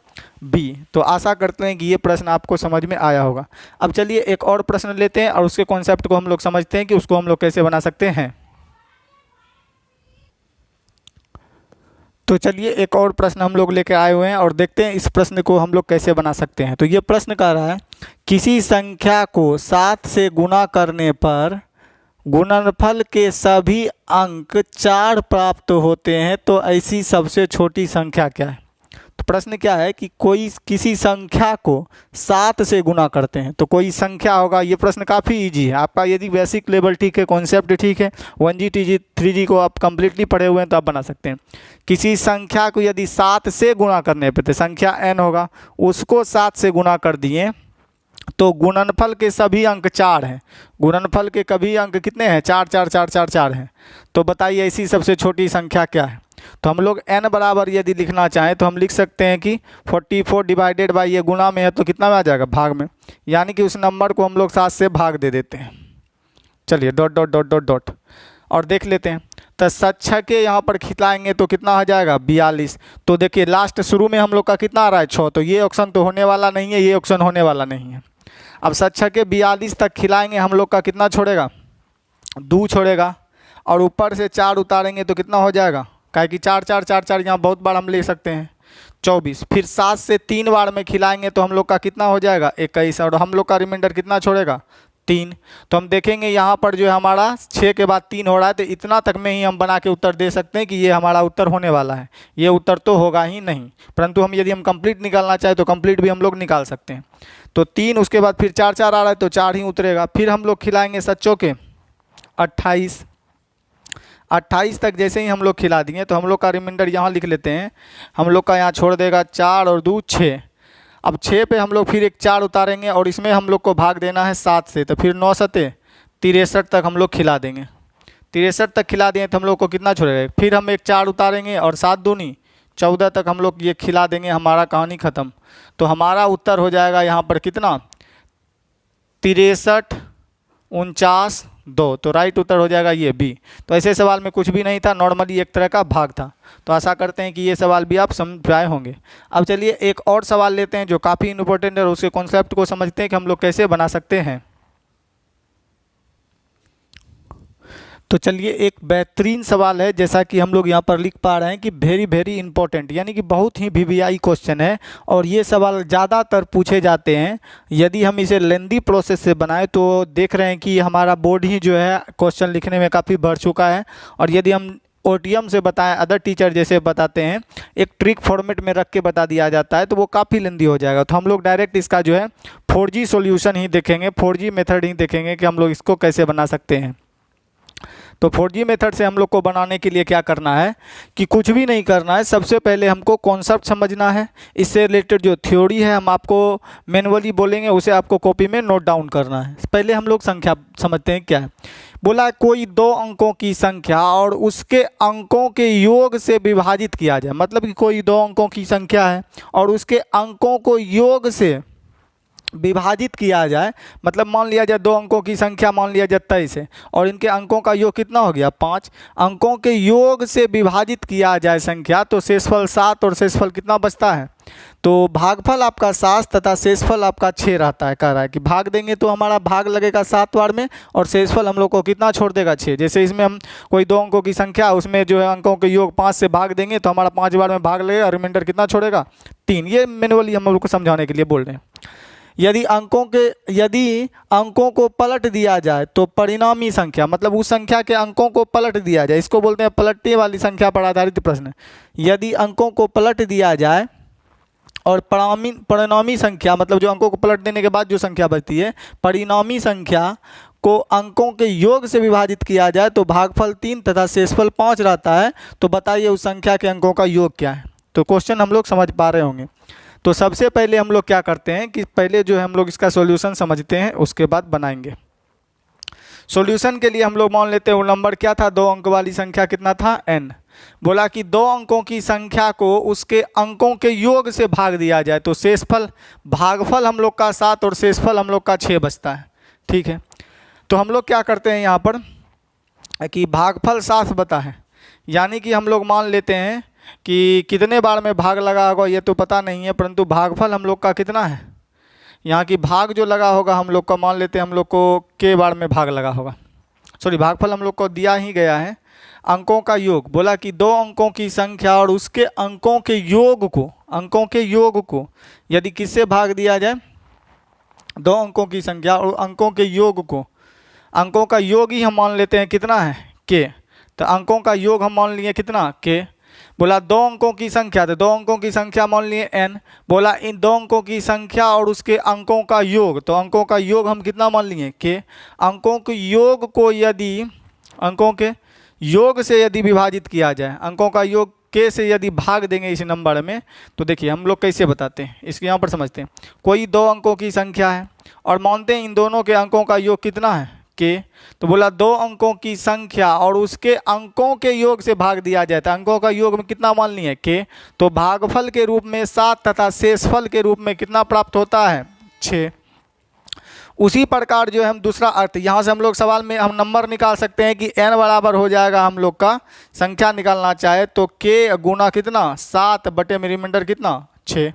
बी। तो आशा करते हैं कि ये प्रश्न आपको समझ में आया होगा। अब चलिए एक और प्रश्न लेते हैं और उसके कॉन्सेप्ट को हम लोग समझते हैं कि उसको हम लोग कैसे बना सकते हैं। तो चलिए एक और प्रश्न हम लोग लेकर आए हुए हैं और देखते हैं इस प्रश्न को हम लोग कैसे बना सकते हैं। तो ये प्रश्न कह रहा है किसी संख्या को 7 से गुणा करने पर गुणनफल के सभी अंक 4 प्राप्त होते हैं, तो ऐसी सबसे छोटी संख्या क्या है। तो प्रश्न क्या है कि कोई किसी संख्या को 7 से गुणा करते हैं, तो कोई संख्या होगा। ये प्रश्न काफ़ी इजी है आपका, यदि बेसिक लेवल ठीक है, कॉन्सेप्ट ठीक है, 1G 2G 3G को आप कंप्लीटली पढ़े हुए हैं तो आप बना सकते हैं। किसी संख्या को यदि 7 से गुणा करने पर, तो संख्या n होगा, उसको 7 से गुणा कर दिए तो गुणनफल के सभी अंक 4 हैं। गुणनफल के कभी अंक कितने हैं, 4 4 4 4 4 हैं। तो बताइए ऐसी सबसे छोटी संख्या क्या है। तो हम लोग n बराबर यदि लिखना चाहें तो हम लिख सकते हैं कि 44 डिवाइडेड बाई, ये गुणा में है तो कितना में आ जाएगा, भाग में, यानी कि उस नंबर को हम लोग 7 से भाग दे देते हैं। चलिए dot dot dot dot dot और देख लेते हैं। तो 6 के यहाँ पर खिलाएंगे तो कितना आ जाएगा, 42। तो देखिए लास्ट शुरू में हम लोग का कितना आ रहा है, 6, तो ये ऑप्शन तो होने वाला नहीं है, ये ऑप्शन होने वाला नहीं है। अब 6 के 42 तक खिलाएंगे, हम लोग का कितना छोड़ेगा, 2 छोड़ेगा, और ऊपर से 4 उतारेंगे तो कितना हो जाएगा, काहे कि 4 4 4 4 यहाँ बहुत बार हम ले सकते हैं, 24। फिर 7 से 3 बार में खिलाएंगे तो हम लोग का कितना हो जाएगा, 21, और हम लोग का रिमाइंडर कितना छोड़ेगा, 3। तो हम देखेंगे यहाँ पर जो है हमारा 6 के बाद 3 हो रहा है, तो इतना तक में ही हम बना के उत्तर दे सकते हैं कि ये हमारा उत्तर होने वाला है। ये उत्तर तो होगा ही नहीं, परंतु हम यदि हम कंप्लीट निकालना चाहें तो कंप्लीट भी हम लोग निकाल सकते हैं। तो 3, उसके बाद फिर 4 4 आ रहा है तो 4 ही उतरेगा। फिर हम लोग खिलाएंगे 7 के 28 तक जैसे ही हम लोग खिला दिए तो हम लोग का रिमाइंडर यहाँ लिख लेते हैं, हम लोग का यहाँ छोड़ देगा 4 और 2 6। अब 6 पे हम लोग फिर एक 4 उतारेंगे और इसमें हम लोग को भाग देना है 7 से, तो फिर 9 7 63 तक हम लोग खिला देंगे। 63 तक खिला दिए तो हम लोग को कितना छोड़ेगा, फिर हम एक 4 उतारेंगे और 7 दूनी 14 तक हम लोग ये खिला देंगे, हमारा कहानी ख़त्म। तो हमारा उत्तर हो जाएगा यहाँ पर कितना, 63 49 2। तो राइट उत्तर हो जाएगा ये बी। तो ऐसे सवाल में कुछ भी नहीं था, नॉर्मली एक तरह का भाग था। तो आशा करते हैं कि ये सवाल भी आप समझ पाए होंगे। अब चलिए एक और सवाल लेते हैं जो काफ़ी इंपॉर्टेंट है और उसके कॉन्सेप्ट को समझते हैं कि हम लोग कैसे बना सकते हैं। तो चलिए एक बेहतरीन सवाल है, जैसा कि हम लोग यहाँ पर लिख पा रहे हैं कि वेरी वेरी इंपॉर्टेंट, यानी कि बहुत ही VVI क्वेश्चन है और ये सवाल ज़्यादातर पूछे जाते हैं। यदि हम इसे लेंदी प्रोसेस से बनाएं तो देख रहे हैं कि हमारा बोर्ड ही जो है क्वेश्चन लिखने में काफ़ी बढ़ चुका है, और यदि हम OTM से बताएं, अदर टीचर जैसे बताते हैं, एक ट्रिक फॉर्मेट में रख के बता दिया जाता है तो वो काफ़ी लेंदी हो जाएगा। तो हम लोग डायरेक्ट इसका जो है 4G सॉल्यूशन ही देखेंगे, 4G मेथड ही देखेंगे कि हम लोग इसको कैसे बना सकते हैं। तो 4G मेथड से हम लोग को बनाने के लिए क्या करना है कि कुछ भी नहीं करना है, सबसे पहले हमको कॉन्सेप्ट समझना है। इससे रिलेटेड जो थ्योरी है हम आपको मैनुअली बोलेंगे, उसे आपको कॉपी में नोट डाउन करना है। पहले हम लोग संख्या समझते हैं क्या है। बोला कोई 2 अंकों की संख्या और उसके अंकों के योग से विभाजित किया जाए, मतलब कि कोई 2 अंकों की संख्या है और उसके अंकों को योग से विभाजित किया जाए, मतलब मान लिया जाए 2 अंकों की संख्या मान लिया जाए 23 है और इनके अंकों का योग कितना हो गया 5, अंकों के योग से विभाजित किया जाए संख्या, तो शेषफल 7 और शेषफल कितना बचता है, तो भागफल आपका 7 तथा शेषफल आपका 6 रहता है। कह रहा है कि भाग देंगे तो हमारा भाग लगेगा 7 बार में और शेषफल हम लोग को कितना छोड़ देगा 6। जैसे इसमें हम कोई 2 अंकों की संख्या उसमें जो है अंकों के योग 5 से भाग देंगे तो हमारा 5 बार में भाग लगेगा, रिमाइंडर कितना छोड़ेगा 3। ये मैनुअली हम लोग को समझाने के लिए बोल रहे हैं। यदि अंकों को पलट दिया जाए तो परिणामी संख्या, मतलब उस संख्या के अंकों को पलट दिया जाए, इसको बोलते हैं पलटने वाली संख्या पर आधारित प्रश्न। यदि अंकों को पलट दिया जाए और परिणामी संख्या, मतलब जो अंकों को पलट देने के बाद जो संख्या बचती है, परिणामी संख्या को अंकों के योग से विभाजित किया जाए तो भागफल 3 तथा शेषफल 5 रहता है। तो बताइए उस संख्या के अंकों का योग क्या है। तो क्वेश्चन हम लोग समझ पा रहे होंगे। तो सबसे पहले हम लोग क्या करते हैं कि पहले जो है हम लोग इसका सॉल्यूशन समझते हैं, उसके बाद बनाएंगे। सॉल्यूशन के लिए हम लोग मान लेते हैं वो नंबर क्या था, 2 अंक वाली संख्या कितना था n। बोला कि 2 अंकों की संख्या को उसके अंकों के योग से भाग दिया जाए तो शेषफल, भागफल हम लोग का 7 और शेषफल हम लोग का 6 बचता है। ठीक है, तो हम लोग क्या करते हैं यहाँ पर कि भागफल 7 बता है, यानी कि हम लोग मान लेते हैं कि कितने बार में भाग लगा होगा ये तो पता नहीं है, परंतु भागफल हम लोग का कितना है, यहाँ की भाग जो लगा होगा हम लोग का मान लेते हैं हम लोग को के बार में भाग लगा होगा, सॉरी भागफल हम लोग को दिया ही गया है। अंकों का योग, बोला कि 2 अंकों की संख्या और उसके अंकों के योग को यदि किससे भाग दिया जाए, 2 अंकों की संख्या और अंकों के योग को, अंकों का योग ही हम मान लेते हैं कितना है के, तो अंकों का योग हम मान लिए कितना के। बोला 2 अंकों की संख्या, तो 2 अंकों की संख्या मान लिए n। बोला इन 2 अंकों की संख्या और उसके अंकों का योग, तो अंकों का योग हम कितना मान लिए के। अंकों के योग को यदि अंकों के योग से यदि विभाजित किया जाए, अंकों का योग के से यदि भाग देंगे इस नंबर में, तो देखिए हम लोग कैसे बताते हैं, इसके यहाँ पर समझते हैं। कोई 2 अंकों की संख्या है और मानते हैं इन दोनों के अंकों का योग कितना है के, तो बोला 2 अंकों की संख्या और उसके अंकों के योग से भाग दिया जाए तो अंकों का योग में कितना मान लिए के, तो भागफल के रूप में 7 तथा शेषफल के रूप में कितना प्राप्त होता है 6। उसी प्रकार जो है हम दूसरा अर्थ, यहाँ से हम लोग सवाल में हम नंबर निकाल सकते हैं कि n बराबर हो जाएगा, हम लोग का संख्या निकालना चाहे तो k गुना कितना 7 बटे में रिमाइंडर कितना 6।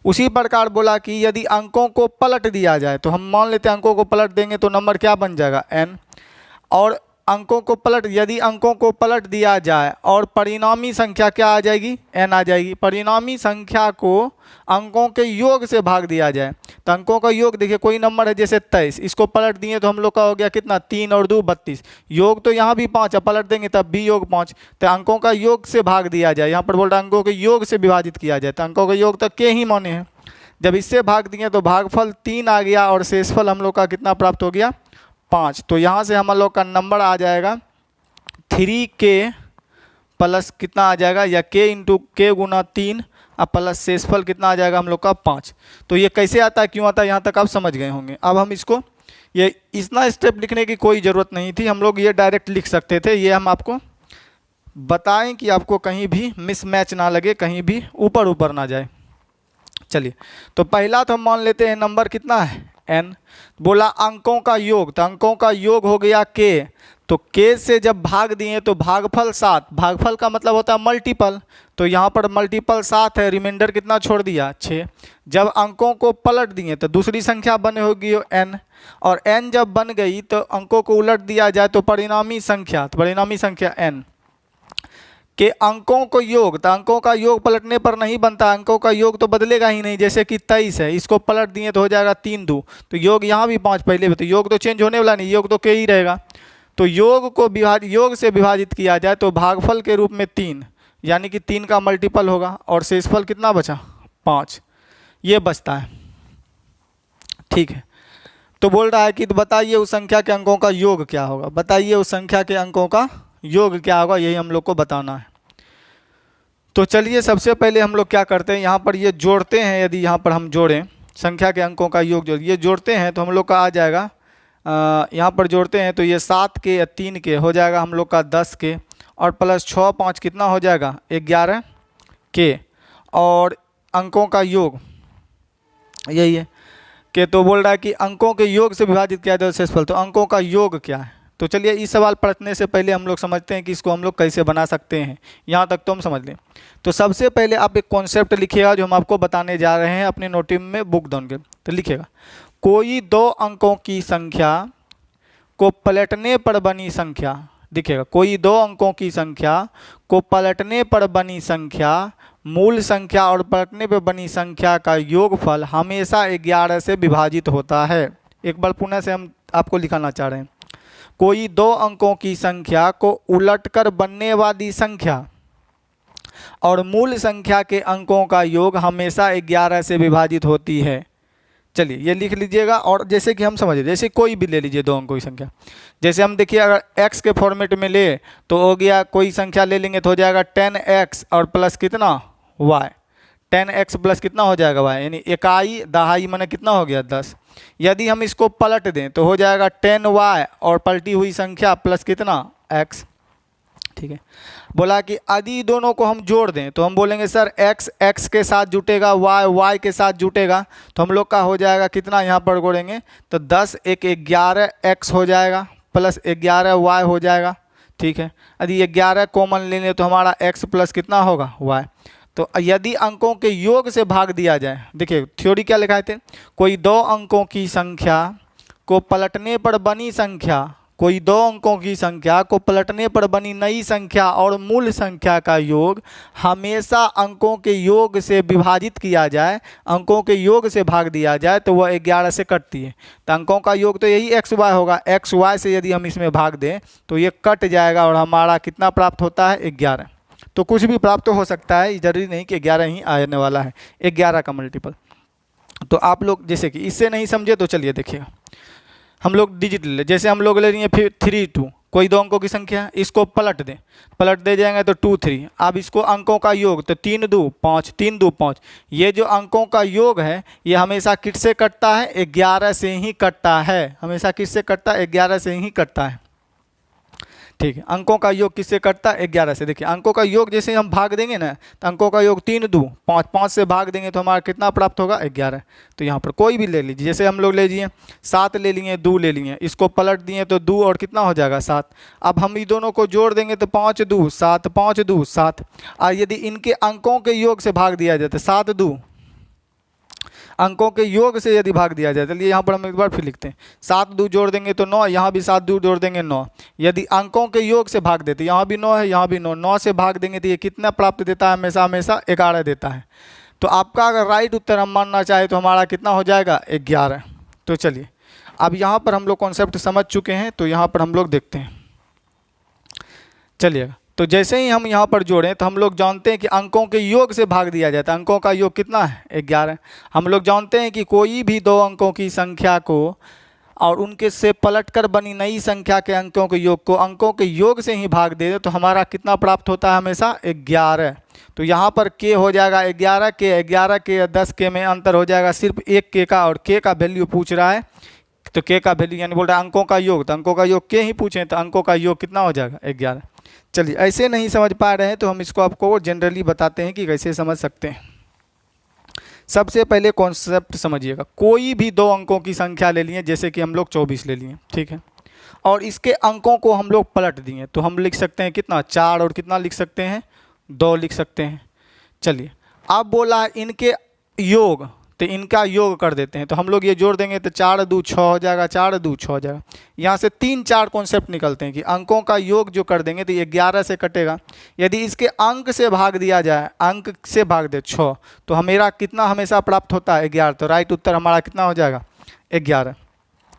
उसी प्रकार बोला कि यदि अंकों को पलट दिया जाए, तो हम मान लेते हैं अंकों को पलट देंगे तो नंबर क्या बन जाएगा n, और अंकों को पलट, यदि अंकों को पलट दिया जाए और परिणामी संख्या क्या आ जाएगी n आ जाएगी। परिणामी संख्या को अंकों के योग से भाग दिया जाए, तो अंकों का योग देखिए कोई नंबर है जैसे 23, इसको पलट दिए तो हम लोग का हो गया कितना 3 और 2 32, योग तो यहाँ भी 5 है, पलट देंगे तब भी योग 5, तो अंकों का योग से भाग दिया जाए। यहाँ पर बोल रहा है अंकों के योग से विभाजित किया जाए, तो अंकों के योग तक के ही माने हैं। जब इससे भाग दिए तो भागफल 3 आ गया और शेषफल हम लोग का कितना प्राप्त हो गया 5। तो यहाँ से हम लोग का नंबर आ जाएगा 3k प्लस कितना आ जाएगा, या k इंटू के गुना 3 अब प्लस शेषफल कितना आ जाएगा हम लोग का 5। तो ये कैसे आता है, क्यों आता है, यहाँ तक आप समझ गए होंगे। अब हम इसको, ये इतना स्टेप लिखने की कोई ज़रूरत नहीं थी, हम लोग ये डायरेक्ट लिख सकते थे। ये हम आपको बताएं कि आपको कहीं भी मिसमैच ना लगे, कहीं भी ऊपर ऊपर ना जाए। चलिए, तो पहला तो हम मान लेते हैं नंबर कितना है n। बोला अंकों का योग, तो अंकों का योग हो गया k, तो k से जब भाग दिए तो भागफल 7, भागफल का मतलब होता है मल्टीपल, तो यहाँ पर मल्टीपल 7 है, रिमाइंडर कितना छोड़ दिया 6। जब अंकों को पलट दिए तो दूसरी संख्या बने होगी n, और n जब बन गई तो अंकों को उलट दिया जाए तो परिणामी संख्या, तो परिणामी संख्या n के अंकों को योग, तो अंकों का योग पलटने पर नहीं बनता, अंकों का योग तो बदलेगा ही नहीं। जैसे कि 23 है, इसको पलट दिए तो हो जाएगा 3 2, तो योग यहाँ भी 5 पहले भी, तो योग तो चेंज होने वाला नहीं, योग तो के ही रहेगा। तो योग को योग से विभाजित किया जाए तो भागफल के रूप में 3, यानी कि 3 का मल्टीपल होगा, और शेषफल कितना बचा 5, ये बचता है। ठीक है, तो बोल रहा है कि तो बताइए उस संख्या के अंकों का योग क्या होगा, बताइए उस संख्या के अंकों का योग क्या होगा, यही हम लोग को बताना है। तो चलिए सबसे पहले हम लोग क्या करते हैं, यहाँ पर ये जोड़ते हैं। यदि यहाँ पर हम जोड़ें संख्या के अंकों का योग, जो ये जोड़ते हैं तो हम लोग का आ जाएगा, यहाँ पर जोड़ते हैं तो ये 7 के या 3 के हो जाएगा हम लोग का 10 के, और प्लस 6 5 कितना हो जाएगा 11 के, और अंकों का योग यही है कि तो बोल रहा है कि अंकों के योग से विभाजित किया जाए शेषफल। तो अंकों का योग क्या है, तो चलिए इस सवाल पढ़ने से पहले हम लोग समझते हैं कि इसको हम लोग कैसे बना सकते हैं। यहाँ तक तो हम समझ लें। तो सबसे पहले आप एक कॉन्सेप्ट लिखिएगा जो हम आपको बताने जा रहे हैं अपने नोट में बुक डाउन के। तो लिखिएगा, कोई 2 अंकों की संख्या को पलटने पर बनी संख्या, दिखेगा कोई 2 अंकों की संख्या को पलटने पर बनी संख्या, मूल संख्या और पलटने पर बनी संख्या का योगफल हमेशा 11 से विभाजित होता है। एक बार पुनः से हम आपको लिखाना चाह रहे हैं, कोई 2 अंकों की संख्या को उलटकर बनने वाली संख्या और मूल संख्या के अंकों का योग हमेशा 11 से विभाजित होती है। चलिए ये लिख लीजिएगा। और जैसे कि हम समझे, जैसे कोई भी ले लीजिए 2 अंकों की संख्या, जैसे हम देखिए अगर x के फॉर्मेट में ले तो हो गया, कोई संख्या ले लेंगे तो हो जाएगा 10x और प्लस कितना y, 10x प्लस कितना हो जाएगा y, यानी इकाई दहाई माने कितना हो गया 10। यदि हम इसको पलट दें तो हो जाएगा 10y और पलटी हुई संख्या प्लस कितना x। ठीक है, बोला कि यदि दोनों को हम जोड़ दें तो हम बोलेंगे सर x x के साथ जुटेगा, y y के साथ जुटेगा, तो हम लोग का हो जाएगा कितना, यहाँ पर जोड़ेंगे तो 10 1 11x हो जाएगा प्लस 11y हो जाएगा। ठीक है, यदि 11 कॉमन ले लें तो हमारा x प्लस कितना होगा y। तो यदि अंकों के योग से भाग दिया जाए, देखिए थ्योरी क्या लिखाए थे, कोई 2 अंकों की संख्या को पलटने पर बनी संख्या, कोई 2 अंकों की संख्या को पलटने पर बनी नई संख्या और मूल संख्या का योग हमेशा अंकों के योग से विभाजित किया जाए, अंकों के योग से भाग दिया जाए तो वह 11 से कटती है। तो अंकों का योग तो यही x y होगा, x y से यदि हम इसमें भाग दें तो ये कट जाएगा और हमारा कितना प्राप्त होता है 11। तो कुछ भी प्राप्त हो सकता है, जरूरी नहीं कि 11 ही आने वाला है, 11 का मल्टीपल। तो आप लोग जैसे कि इससे नहीं समझे तो चलिए देखिएगा, हम लोग डिजिट ले, जैसे हम लोग ले रही हैं फिर 3 2, कोई 2 अंकों की संख्या, इसको पलट दे जाएंगे तो 2 3। अब इसको अंकों का योग तो 3 2 5, 3 2 5, ये जो अंकों का योग है ये हमेशा किससे कटता है, 11 से ही कटता है, हमेशा किससे कटता है, 11 से ही कटता है। ठीक है, अंकों का योग किससे कटता है, 11 से। देखिए अंकों का योग जैसे हम भाग देंगे ना तो अंकों का योग 3 2 5, 5 से भाग देंगे तो हमारा कितना प्राप्त होगा 11। तो यहाँ पर कोई भी ले लीजिए, जैसे हम लोग ले लीजिए 7 ले लिए, 2 ले लिए, इसको पलट दिए तो 2 और कितना हो जाएगा 7। अब हम ये दोनों को जोड़ देंगे तो 5 2 7, 5 2 7। और यदि इनके अंकों के योग से भाग दिया जाए तो 7 2, अंकों के योग से यदि भाग दिया जाए, चलिए यहाँ पर हम एक बार फिर लिखते हैं, 7 2 जोड़ देंगे तो 9, यहाँ भी 7 2 जोड़ देंगे 9। यदि अंकों के योग से भाग देते, यहाँ भी 9 है, यहाँ भी 9, 9 से भाग देंगे तो ये कितना प्राप्त देता है, हमेशा हमेशा 11 देता है। तो आपका अगर राइट उत्तर हम मानना चाहे तो हमारा कितना हो जाएगा 11। तो चलिए अब यहाँ पर हम लोग कॉन्सेप्ट समझ चुके हैं, तो यहाँ पर हम लोग देखते हैं। चलिएगा, तो जैसे ही हम यहाँ पर जोड़ें तो हम लोग जानते हैं कि अंकों के योग से भाग दिया जाता है, अंकों का योग कितना है 11। हम लोग जानते हैं कि कोई भी 2 अंकों की संख्या को और उनके से पलटकर बनी नई संख्या के अंकों के योग को अंकों के योग से ही भाग दे तो हमारा कितना प्राप्त होता है, हमेशा 11। तो यहाँ पर k हो जाएगा 11 के, 11 के 10 के में अंतर हो जाएगा सिर्फ 1 k का, और k का वैल्यू पूछ रहा है तो k का वैल्यू यानी बोल रहा है अंकों का योग, तो अंकों का योग k ही पूछें तो अंकों का योग कितना हो जाएगा 11। चलिए ऐसे नहीं समझ पा रहे हैं तो हम इसको आपको जनरली बताते हैं कि कैसे समझ सकते हैं। सबसे पहले कॉन्सेप्ट समझिएगा, कोई भी 2 अंकों की संख्या ले लिए, जैसे कि हम लोग 24 ले लिए, ठीक है, और इसके अंकों को हम लोग पलट दिए तो हम लिख सकते हैं कितना 4 और कितना लिख सकते हैं 2 लिख सकते हैं। चलिए अब बोला इनके योग, तो इनका योग कर देते हैं, तो हम लोग ये जोड़ देंगे तो 4 2 6 हो जाएगा, 4 2 6 हो जाएगा। यहाँ से 3 4 कॉन्सेप्ट निकलते हैं कि अंकों का योग जो कर देंगे तो ये 11 से कटेगा। यदि इसके अंक से भाग दिया जाए, अंक से भाग दे 6, तो मेरा कितना हमेशा प्राप्त होता है 11। तो राइट उत्तर हमारा कितना हो जाएगा 11।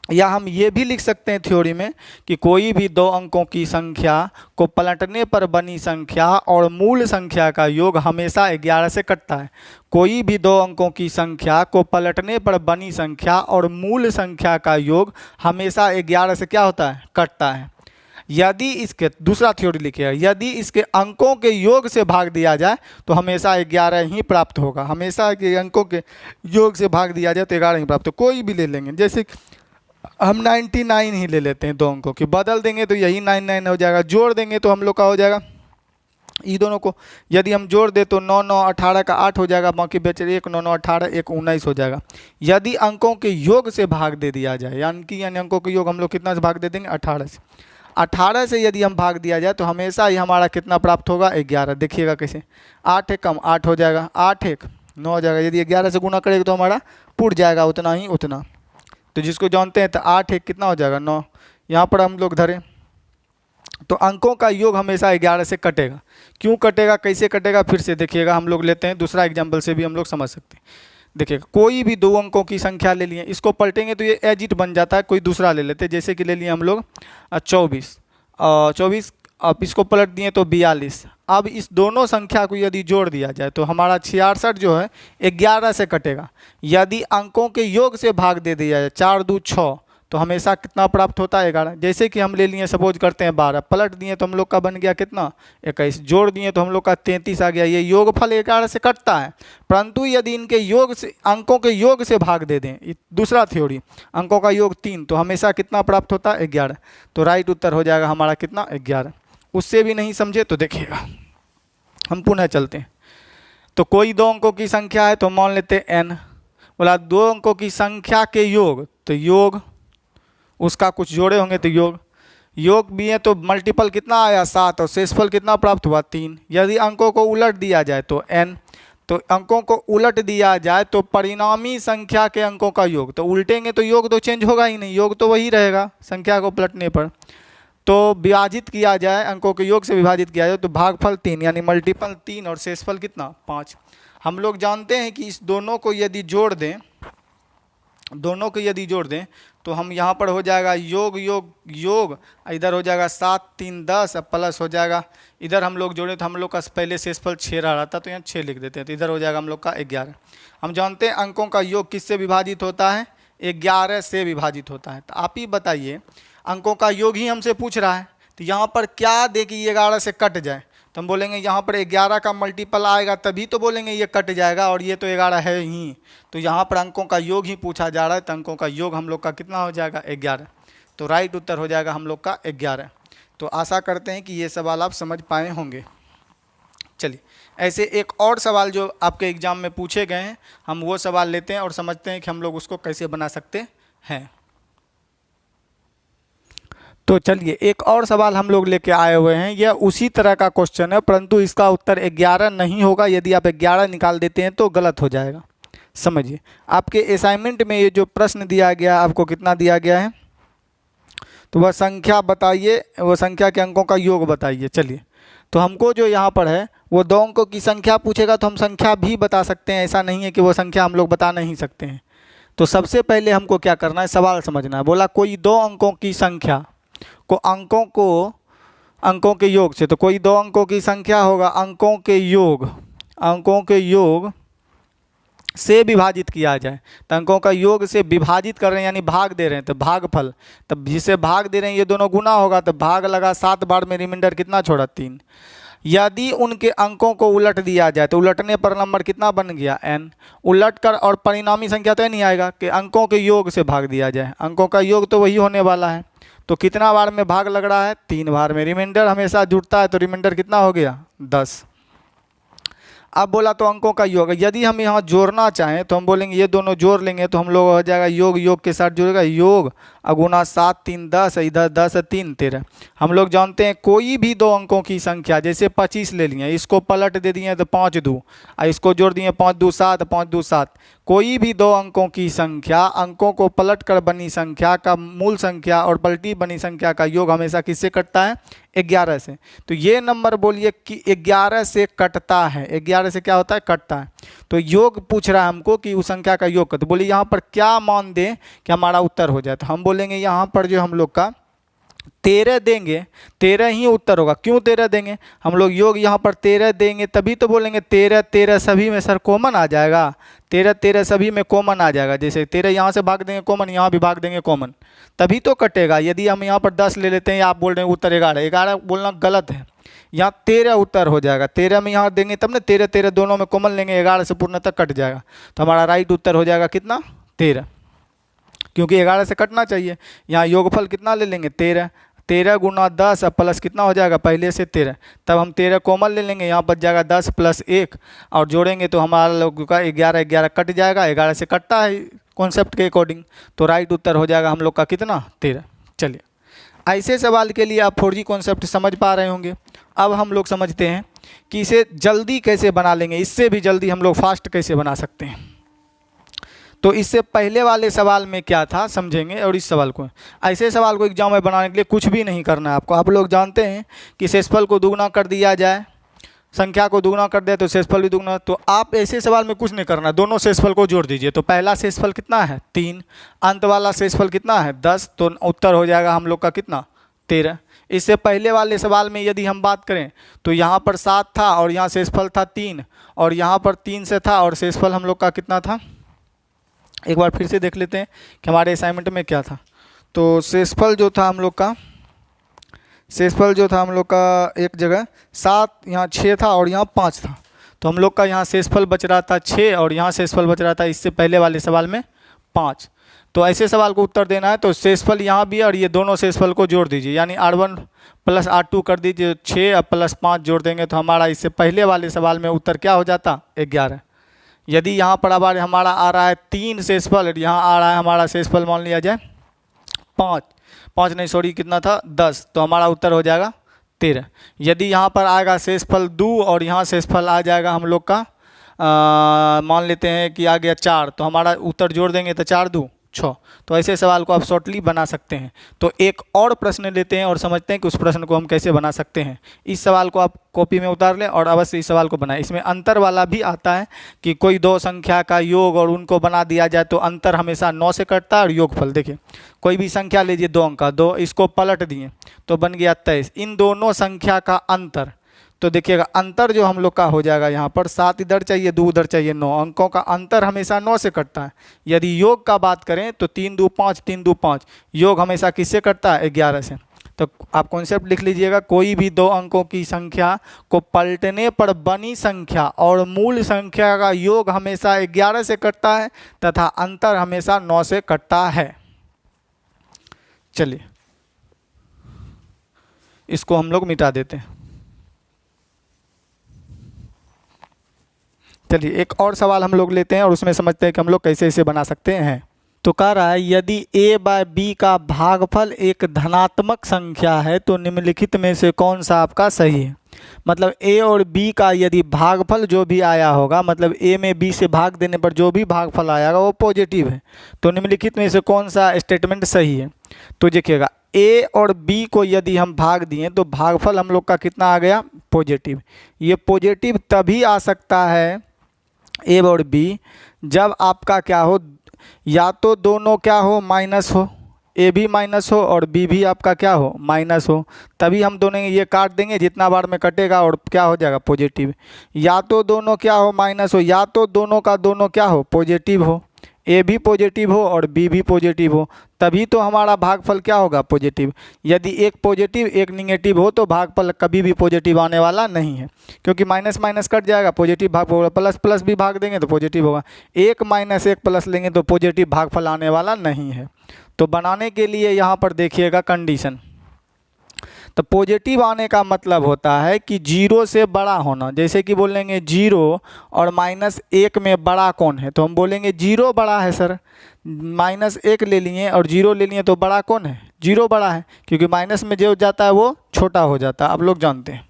या हम ये भी लिख सकते हैं थ्योरी में कि कोई भी दो अंकों की संख्या को पलटने पर बनी संख्या और मूल संख्या का योग हमेशा 11 से कटता है। कोई भी दो अंकों की संख्या को पलटने पर बनी संख्या और मूल संख्या का योग हमेशा 11 से क्या होता है, कटता है। यदि इसके, दूसरा थ्योरी लिखिएगा, यदि इसके अंकों के योग से भाग दिया जाए तो हमेशा 11 ही प्राप्त होगा। हमेशा के अंकों के योग से भाग दिया जाए तो 11 ही प्राप्त हो। कोई भी ले लेंगे, जैसे हम 99 ही ले लेते हैं, दो अंकों की बदल देंगे तो यही 99 हो जाएगा। जोड़ देंगे तो हम लोग का हो जाएगा, ये दोनों को यदि हम जोड़ दे तो 9 9 18 का 8 हो जाएगा, बाकी बचे 1 9 9 18 1 19 हो जाएगा। यदि अंकों के योग से भाग दे दिया जाए, यानी अंकों के योग हम लोग कितना से भाग दे देंगे, 18 से। 18 से यदि हम भाग दिया जाए तो हमेशा ही हमारा कितना प्राप्त होगा, 11। देखिएगा कैसे, 8 एक कम 8 हो जाएगा, 8 एक 9 हो जाएगा। यदि 11 से गुना करेगा तो हमारा पुट जाएगा उतना ही उतना। तो जिसको जानते हैं तो 8 एक कितना हो जाएगा, 9। यहाँ पर हम लोग धरें तो अंकों का योग हमेशा 11 से कटेगा। क्यों कटेगा, कैसे कटेगा, फिर से देखिएगा। हम लोग लेते हैं दूसरा एग्जाम्पल से भी हम लोग समझ सकते हैं। देखिएगा, कोई भी दो अंकों की संख्या ले लिए, इसको पलटेंगे तो ये एजिट बन जाता है। कोई दूसरा ले लेते हैं, जैसे कि ले लिए हम लोग 24, अब इसको पलट दिए तो 42। अब इस दोनों संख्या को यदि जोड़ दिया जाए तो हमारा 66 जो है 11 से कटेगा। यदि अंकों के योग से भाग दे दिया जाए, 4 2 6, तो हमेशा कितना प्राप्त होता है, 11। जैसे कि हम ले लिए, सपोज करते हैं 12, पलट दिए तो हम लोग का बन गया कितना, 21। जोड़ दिए तो हम लोग का 33 आ गया। ये योगफल 11 से कटता है, परंतु यदि इनके योग से, अंकों के योग से भाग दे दें, दूसरा थ्योरी, अंकों का योग 3, तो हमेशा कितना प्राप्त होता है, 11। तो राइट उत्तर हो जाएगा हमारा कितना, 11। उससे भी नहीं समझे तो देखिएगा, हम पुनः चलते हैं। तो कोई दो अंकों की संख्या है तो मान लेते हैं n। बोला दो अंकों की संख्या के योग, तो योग उसका कुछ जोड़े होंगे तो योग भी है तो मल्टीपल कितना आया, 7, और शेषफल कितना प्राप्त हुआ, 3। यदि अंकों को उलट दिया जाए तो n, तो अंकों को उलट दिया जाए तो परिणामी संख्या के अंकों का योग, तो उल्टेंगे तो योग तो चेंज होगा ही नहीं, योग तो वही रहेगा संख्या को पलटने पर। तो विभाजित किया जाए, अंकों के योग से विभाजित किया जाए तो भागफल 3, यानी मल्टीपल 3 और शेषफल कितना, 5। हम लोग जानते हैं कि इस दोनों को यदि जोड़ दें, तो हम यहाँ पर हो जाएगा योग योग योग, इधर हो जाएगा 7 3 10, अब प्लस हो जाएगा, इधर हम लोग जोड़े तो हम लोग का पहले शेषफल 6 रहा था तो यहाँ 6 लिख देते हैं, तो इधर हो जाएगा हम लोग का 11। हम जानते हैं अंकों का योग किससे विभाजित होता है, 11 से विभाजित होता है। तो आप ही बताइए, अंकों का योग ही हमसे पूछ रहा है, तो यहाँ पर क्या दे कि 11 से कट जाए, तो हम बोलेंगे यहाँ पर 11 का मल्टीपल आएगा तभी तो बोलेंगे ये कट जाएगा, और ये तो 11 है ही। तो यहाँ पर अंकों का योग ही पूछा जा रहा है, तो अंकों का योग हम लोग का कितना हो जाएगा, 11। तो राइट उत्तर हो जाएगा हम लोग का 11। तो आशा करते हैं कि ये सवाल आप समझ पाए होंगे। चलिए, ऐसे एक और सवाल जो आपके एग्जाम में पूछे गए हैं, हम वो सवाल लेते हैं और समझते हैं कि हम लोग उसको कैसे बना सकते हैं। तो चलिए, एक और सवाल हम लोग लेके आए हुए हैं। यह उसी तरह का क्वेश्चन है, परंतु इसका उत्तर 11 नहीं होगा। यदि आप 11 निकाल देते हैं तो गलत हो जाएगा। समझिए, आपके असाइनमेंट में ये जो प्रश्न दिया गया, आपको कितना दिया गया है, तो वह संख्या बताइए, वह संख्या के अंकों का योग बताइए। चलिए, तो हमको जो यहाँ पर है वो दो अंकों की संख्या पूछेगा तो हम संख्या भी बता सकते हैं, ऐसा नहीं है कि वो संख्या हम लोग बता नहीं सकते हैं। तो सबसे पहले हमको क्या करना है, सवाल समझना है। बोला कोई दो अंकों की संख्या को अंकों के योग से, तो कोई दो अंकों की संख्या होगा, अंकों के योग से विभाजित किया जाए। तो अंकों का योग से विभाजित कर रहे हैं यानी भाग दे रहे हैं, तो भागफल, तब जिसे भाग दे रहे हैं ये दोनों गुना होगा, तो भाग लगा 7 बार में रिमाइंडर कितना छोड़ा, 3। यदि उनके अंकों को उलट दिया जाए तो उलटने पर नंबर कितना बन गया, n। उलट कर और परिणामी संख्या तो नहीं आएगा कि अंकों के योग से भाग दिया जाए, अंकों का योग तो वही होने वाला है। तो कितना बार में भाग लग रहा है, 3 बार में। रिमाइंडर हमेशा जुड़ता है, तो रिमाइंडर कितना हो गया, 10। अब बोला तो अंकों का योग, यदि हम यहाँ जोड़ना चाहें तो हम बोलेंगे ये दोनों जोड़ लेंगे तो हम लोग हो जाएगा योग के साथ जुड़ेगा, योग अगुना 7 3 10, इधर 10 3 13। हम लोग जानते हैं कोई भी दो अंकों की संख्या, जैसे 25 ले लिए, इसको पलट दे दिए तो 5 2, इसको जोड़ दिए 5 2 7, 5 2 7। कोई भी दो अंकों की संख्या, अंकों को पलट कर बनी संख्या का मूल संख्या और पलटी बनी संख्या का योग हमेशा किससे कटता है? 11 से। तो ये नंबर बोलिए कि 11 से कटता है। 11 से क्या होता है? कटता है। तो योग पूछ रहा है हमको कि उस संख्या का योग कर, तो बोलिए यहाँ पर क्या मान दें कि हमारा उत्तर हो जाए? तो हम बोलेंगे यहाँ पर जो हम लोग का 13 देंगे, 13 ही उत्तर होगा। क्यों 13 देंगे? हम लोग योग यहाँ पर 13 देंगे तभी तो बोलेंगे 13 13 सभी में सर कॉमन आ जाएगा। 13 13 सभी में कॉमन आ जाएगा। जैसे 13 यहाँ से भाग देंगे कॉमन, यहाँ भी भाग देंगे कॉमन, तभी तो कटेगा। यदि हम यहाँ पर 10 ले लेते हैं या आप बोल रहे हैं उत्तर 11, 11 बोलना गलत है। यहाँ 13 उत्तर हो जाएगा। 13 में यहाँ देंगे तब ना, 13 13 दोनों में कॉमन लेंगे, 11 से पूर्ण तक कट जाएगा। तो हमारा राइट उत्तर हो जाएगा कितना? 13, क्योंकि 11 से कटना चाहिए। यहाँ योगफल कितना ले लेंगे? 13। 13 गुना 10 अब प्लस कितना हो जाएगा? पहले से 13, तब हम 13 कॉमन ले लेंगे, यहाँ बच जाएगा 10 प्लस 1 और जोड़ेंगे तो हमारा लोग का 11 11 कट जाएगा। 11 से कटता है कॉन्सेप्ट के अकॉर्डिंग, तो राइट उत्तर हो जाएगा हम लोग का कितना? 13। चलिए, ऐसे सवाल के लिए आप 4G कॉन्सेप्ट समझ पा रहे होंगे। अब हम लोग समझते हैं कि इसे जल्दी कैसे बना लेंगे, इससे भी जल्दी हम लोग फास्ट कैसे बना सकते हैं। तो इससे पहले वाले सवाल में क्या था समझेंगे, और इस सवाल को, ऐसे सवाल को एग्जाम में बनाने के लिए कुछ भी नहीं करना है आपको। आप लोग जानते हैं कि शेषफल को दुगना कर दिया जाए, संख्या को दुगना कर दे तो शेषफल भी दुगना। तो आप ऐसे सवाल में कुछ नहीं करना, दोनों शेषफल को जोड़ दीजिए। तो पहला शेषफल कितना है? 3। अंत वाला शेषफल कितना है? 10। तो उत्तर हो जाएगा हम लोग का कितना? 13। इससे पहले वाले सवाल में यदि हम बात करें तो यहाँ पर 7 था और यहाँ शेषफल था 3, और यहाँ पर 3 से था और शेषफल हम लोग का कितना था? एक बार फिर से देख लेते हैं कि हमारे असाइनमेंट में क्या था। तो शेषफल जो था हम लोग का, शेषफल जो था हम लोग का एक जगह 7, यहाँ 6 था और यहाँ 5 था। तो हम लोग का यहाँ शेषफल बच रहा था 6 और यहाँ शेषफल बच रहा था इससे पहले वाले सवाल में 5। तो ऐसे सवाल को उत्तर देना है तो शेषफल यहाँ भी और ये दोनों शेषफल को जोड़ दीजिए, यानी R1 प्लस R2 कर दीजिए 6 और प्लस 5 जोड़ देंगे तो हमारा इससे पहले वाले सवाल में उत्तर क्या हो जाता? 11। यदि यहाँ पर अब हमारा आ रहा है 3 शेषफल, यहाँ आ रहा है हमारा शेषफल मान लिया जाए 5 नहीं सॉरी कितना था? 10, तो हमारा उत्तर हो जाएगा 13। यदि यहाँ पर आएगा शेषफल 2 और यहाँ शेषफल आ जाएगा हम लोग का मान लेते हैं कि आ गया 4, तो हमारा उत्तर जोड़ देंगे तो 4 2 6। तो ऐसे सवाल को आप शॉर्टली बना सकते हैं। तो एक और प्रश्न लेते हैं और समझते हैं कि उस प्रश्न को हम कैसे बना सकते हैं। इस सवाल को आप कॉपी में उतार लें और अवश्य इस सवाल को बनाएं। इसमें अंतर वाला भी आता है कि कोई दो संख्या का योग और उनको बना दिया जाए तो अंतर हमेशा 9 से कटता है। और योगफल देखिए, कोई भी संख्या लीजिए 2 अंक का, 2 इसको पलट दिए तो बन गया 23। इन दोनों संख्या का अंतर, तो देखिएगा अंतर जो हम लोग का हो जाएगा यहाँ पर 7 इधर चाहिए 2 उधर चाहिए 9, अंकों का अंतर हमेशा 9 से कटता है। यदि योग का बात करें तो 3 2 5 3 2 5, योग हमेशा किससे कटता है? 11 से। तो आप कॉन्सेप्ट लिख लीजिएगा, कोई भी दो अंकों की संख्या को पलटने पर बनी संख्या और मूल संख्या का योग हमेशा 11 से कटता है तथा अंतर हमेशा 9 से कटता है। चलिए इसको हम लोग मिटा देते हैं। चलिए एक और सवाल हम लोग लेते हैं और उसमें समझते हैं कि हम लोग कैसे इसे बना सकते हैं। तो कह रहा है यदि a बाय b का भागफल एक धनात्मक संख्या है तो निम्नलिखित में से कौन सा आपका सही है? मतलब a और b का यदि भागफल जो भी आया होगा, मतलब a में b से भाग देने पर जो भी भागफल आएगा वो पॉजिटिव है, तो निम्नलिखित में से कौन सा स्टेटमेंट सही है? तो देखिएगा a और b को यदि हम भाग दिए तो भागफल हम लोग का कितना आ गया? पॉजिटिव। ये पॉजिटिव तभी आ सकता है ए और बी जब आपका क्या हो, या तो दोनों क्या हो? माइनस हो, ए भी माइनस हो और बी भी आपका क्या हो? माइनस हो, तभी हम दोनों ये काट देंगे, जितना बार में कटेगा और क्या हो जाएगा? पॉजिटिव। या तो दोनों क्या हो? माइनस हो, या तो दोनों का दोनों क्या हो? पॉजिटिव हो, ए भी पॉजिटिव हो और बी भी पॉजिटिव हो, तभी तो हमारा भागफल क्या होगा? पॉजिटिव। यदि एक पॉजिटिव एक निगेटिव हो तो भागफल कभी भी पॉजिटिव आने वाला नहीं है, क्योंकि माइनस माइनस कट जाएगा, पॉजिटिव भाग होगा, प्लस प्लस भी भाग देंगे तो पॉजिटिव होगा, 1 माइनस 1 प्लस लेंगे तो पॉजिटिव भागफल आने वाला नहीं है। तो बनाने के लिए यहाँ पर देखिएगा कंडीशन, तो पॉजिटिव आने का मतलब होता है कि 0 से बड़ा होना। जैसे कि बोलेंगे 0 और -1 में बड़ा कौन है, तो हम बोलेंगे 0 बड़ा है सर। -1 ले लिए और 0 ले लिए तो बड़ा कौन है? 0 बड़ा है, क्योंकि माइनस में जो जाता है वो छोटा हो जाता है, आप लोग जानते हैं।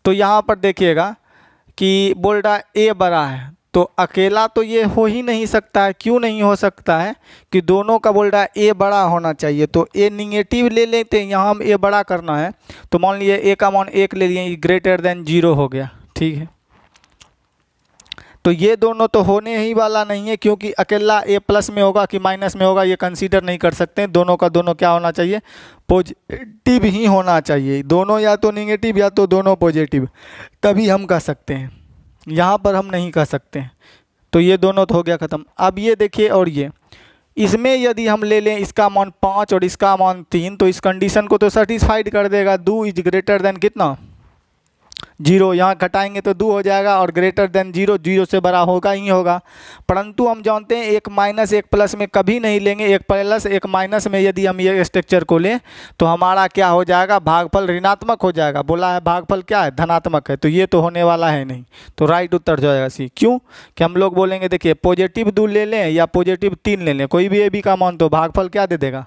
तो यहाँ पर देखिएगा कि बोल रहा है a बड़ा है, तो अकेला तो ये हो ही नहीं सकता है। क्यों नहीं हो सकता है कि दोनों का बोल रहा है ए बड़ा होना चाहिए, तो ए निगेटिव ले लेते हैं, यहाँ हम ए बड़ा करना है तो मान लीजिए ए का मान 1 ले लिए, ग्रेटर देन 0 हो गया, ठीक है। तो ये दोनों तो होने ही वाला नहीं है, क्योंकि अकेला ए प्लस में होगा कि माइनस में होगा ये कंसीडर नहीं कर सकते हैं। दोनों का दोनों क्या होना चाहिए, पॉजिटिव ही होना चाहिए। दोनों या तो निगेटिव या तो दोनों पॉजिटिव, तभी हम कह सकते हैं, यहाँ पर हम नहीं कह सकते हैं। तो ये दोनों तो हो गया ख़त्म। अब ये देखिए, और ये इसमें यदि हम ले लें इसका मान 5 और इसका मान 3, तो इस कंडीशन को तो सेटिस्फाइड कर देगा। 2 इज ग्रेटर देन कितना, 0, यहाँ घटाएंगे तो 2 हो जाएगा, और ग्रेटर देन 0, 0 से बड़ा होगा ही होगा। परंतु हम जानते हैं एक माइनस एक प्लस में कभी नहीं लेंगे, एक प्लस एक माइनस में यदि हम ये स्ट्रक्चर को लें तो हमारा क्या हो जाएगा, भागफल ऋणात्मक हो जाएगा। बोला है भागफल क्या है, धनात्मक है, तो ये तो होने वाला है नहीं। तो राइट उत्तर हो जाएगा सी। क्यों कि हम लोग बोलेंगे देखिए पॉजिटिव 2 ले लें या पॉजिटिव 3 ले लें, कोई भी ए बी का मान, तो भागफल क्या दे देगा,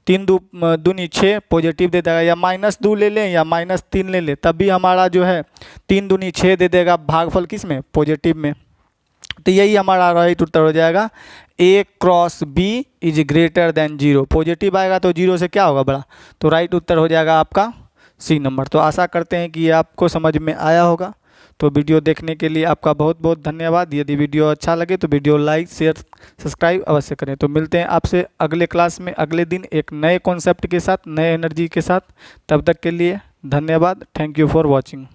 3 दूनी 6 पॉजिटिव दे देगा। या -2 ले लें या -3 ले लें, तब भी हमारा जो है 3 दूनी 6 दे देगा, भागफल किस में, पॉजिटिव में। तो यही हमारा राइट उत्तर हो जाएगा, A cross B is greater than 0। Positive आएगा तो 0 से क्या होगा, बड़ा। तो राइट उत्तर हो जाएगा आपका सी नंबर। तो आशा करते हैं कि ये आपको समझ में आया होगा। तो वीडियो देखने के लिए आपका बहुत बहुत धन्यवाद। यदि वीडियो अच्छा लगे तो वीडियो लाइक शेयर सब्सक्राइब अवश्य करें। तो मिलते हैं आपसे अगले क्लास में अगले दिन एक नए कॉन्सेप्ट के साथ, नए एनर्जी के साथ। तब तक के लिए धन्यवाद। Thank you for watching.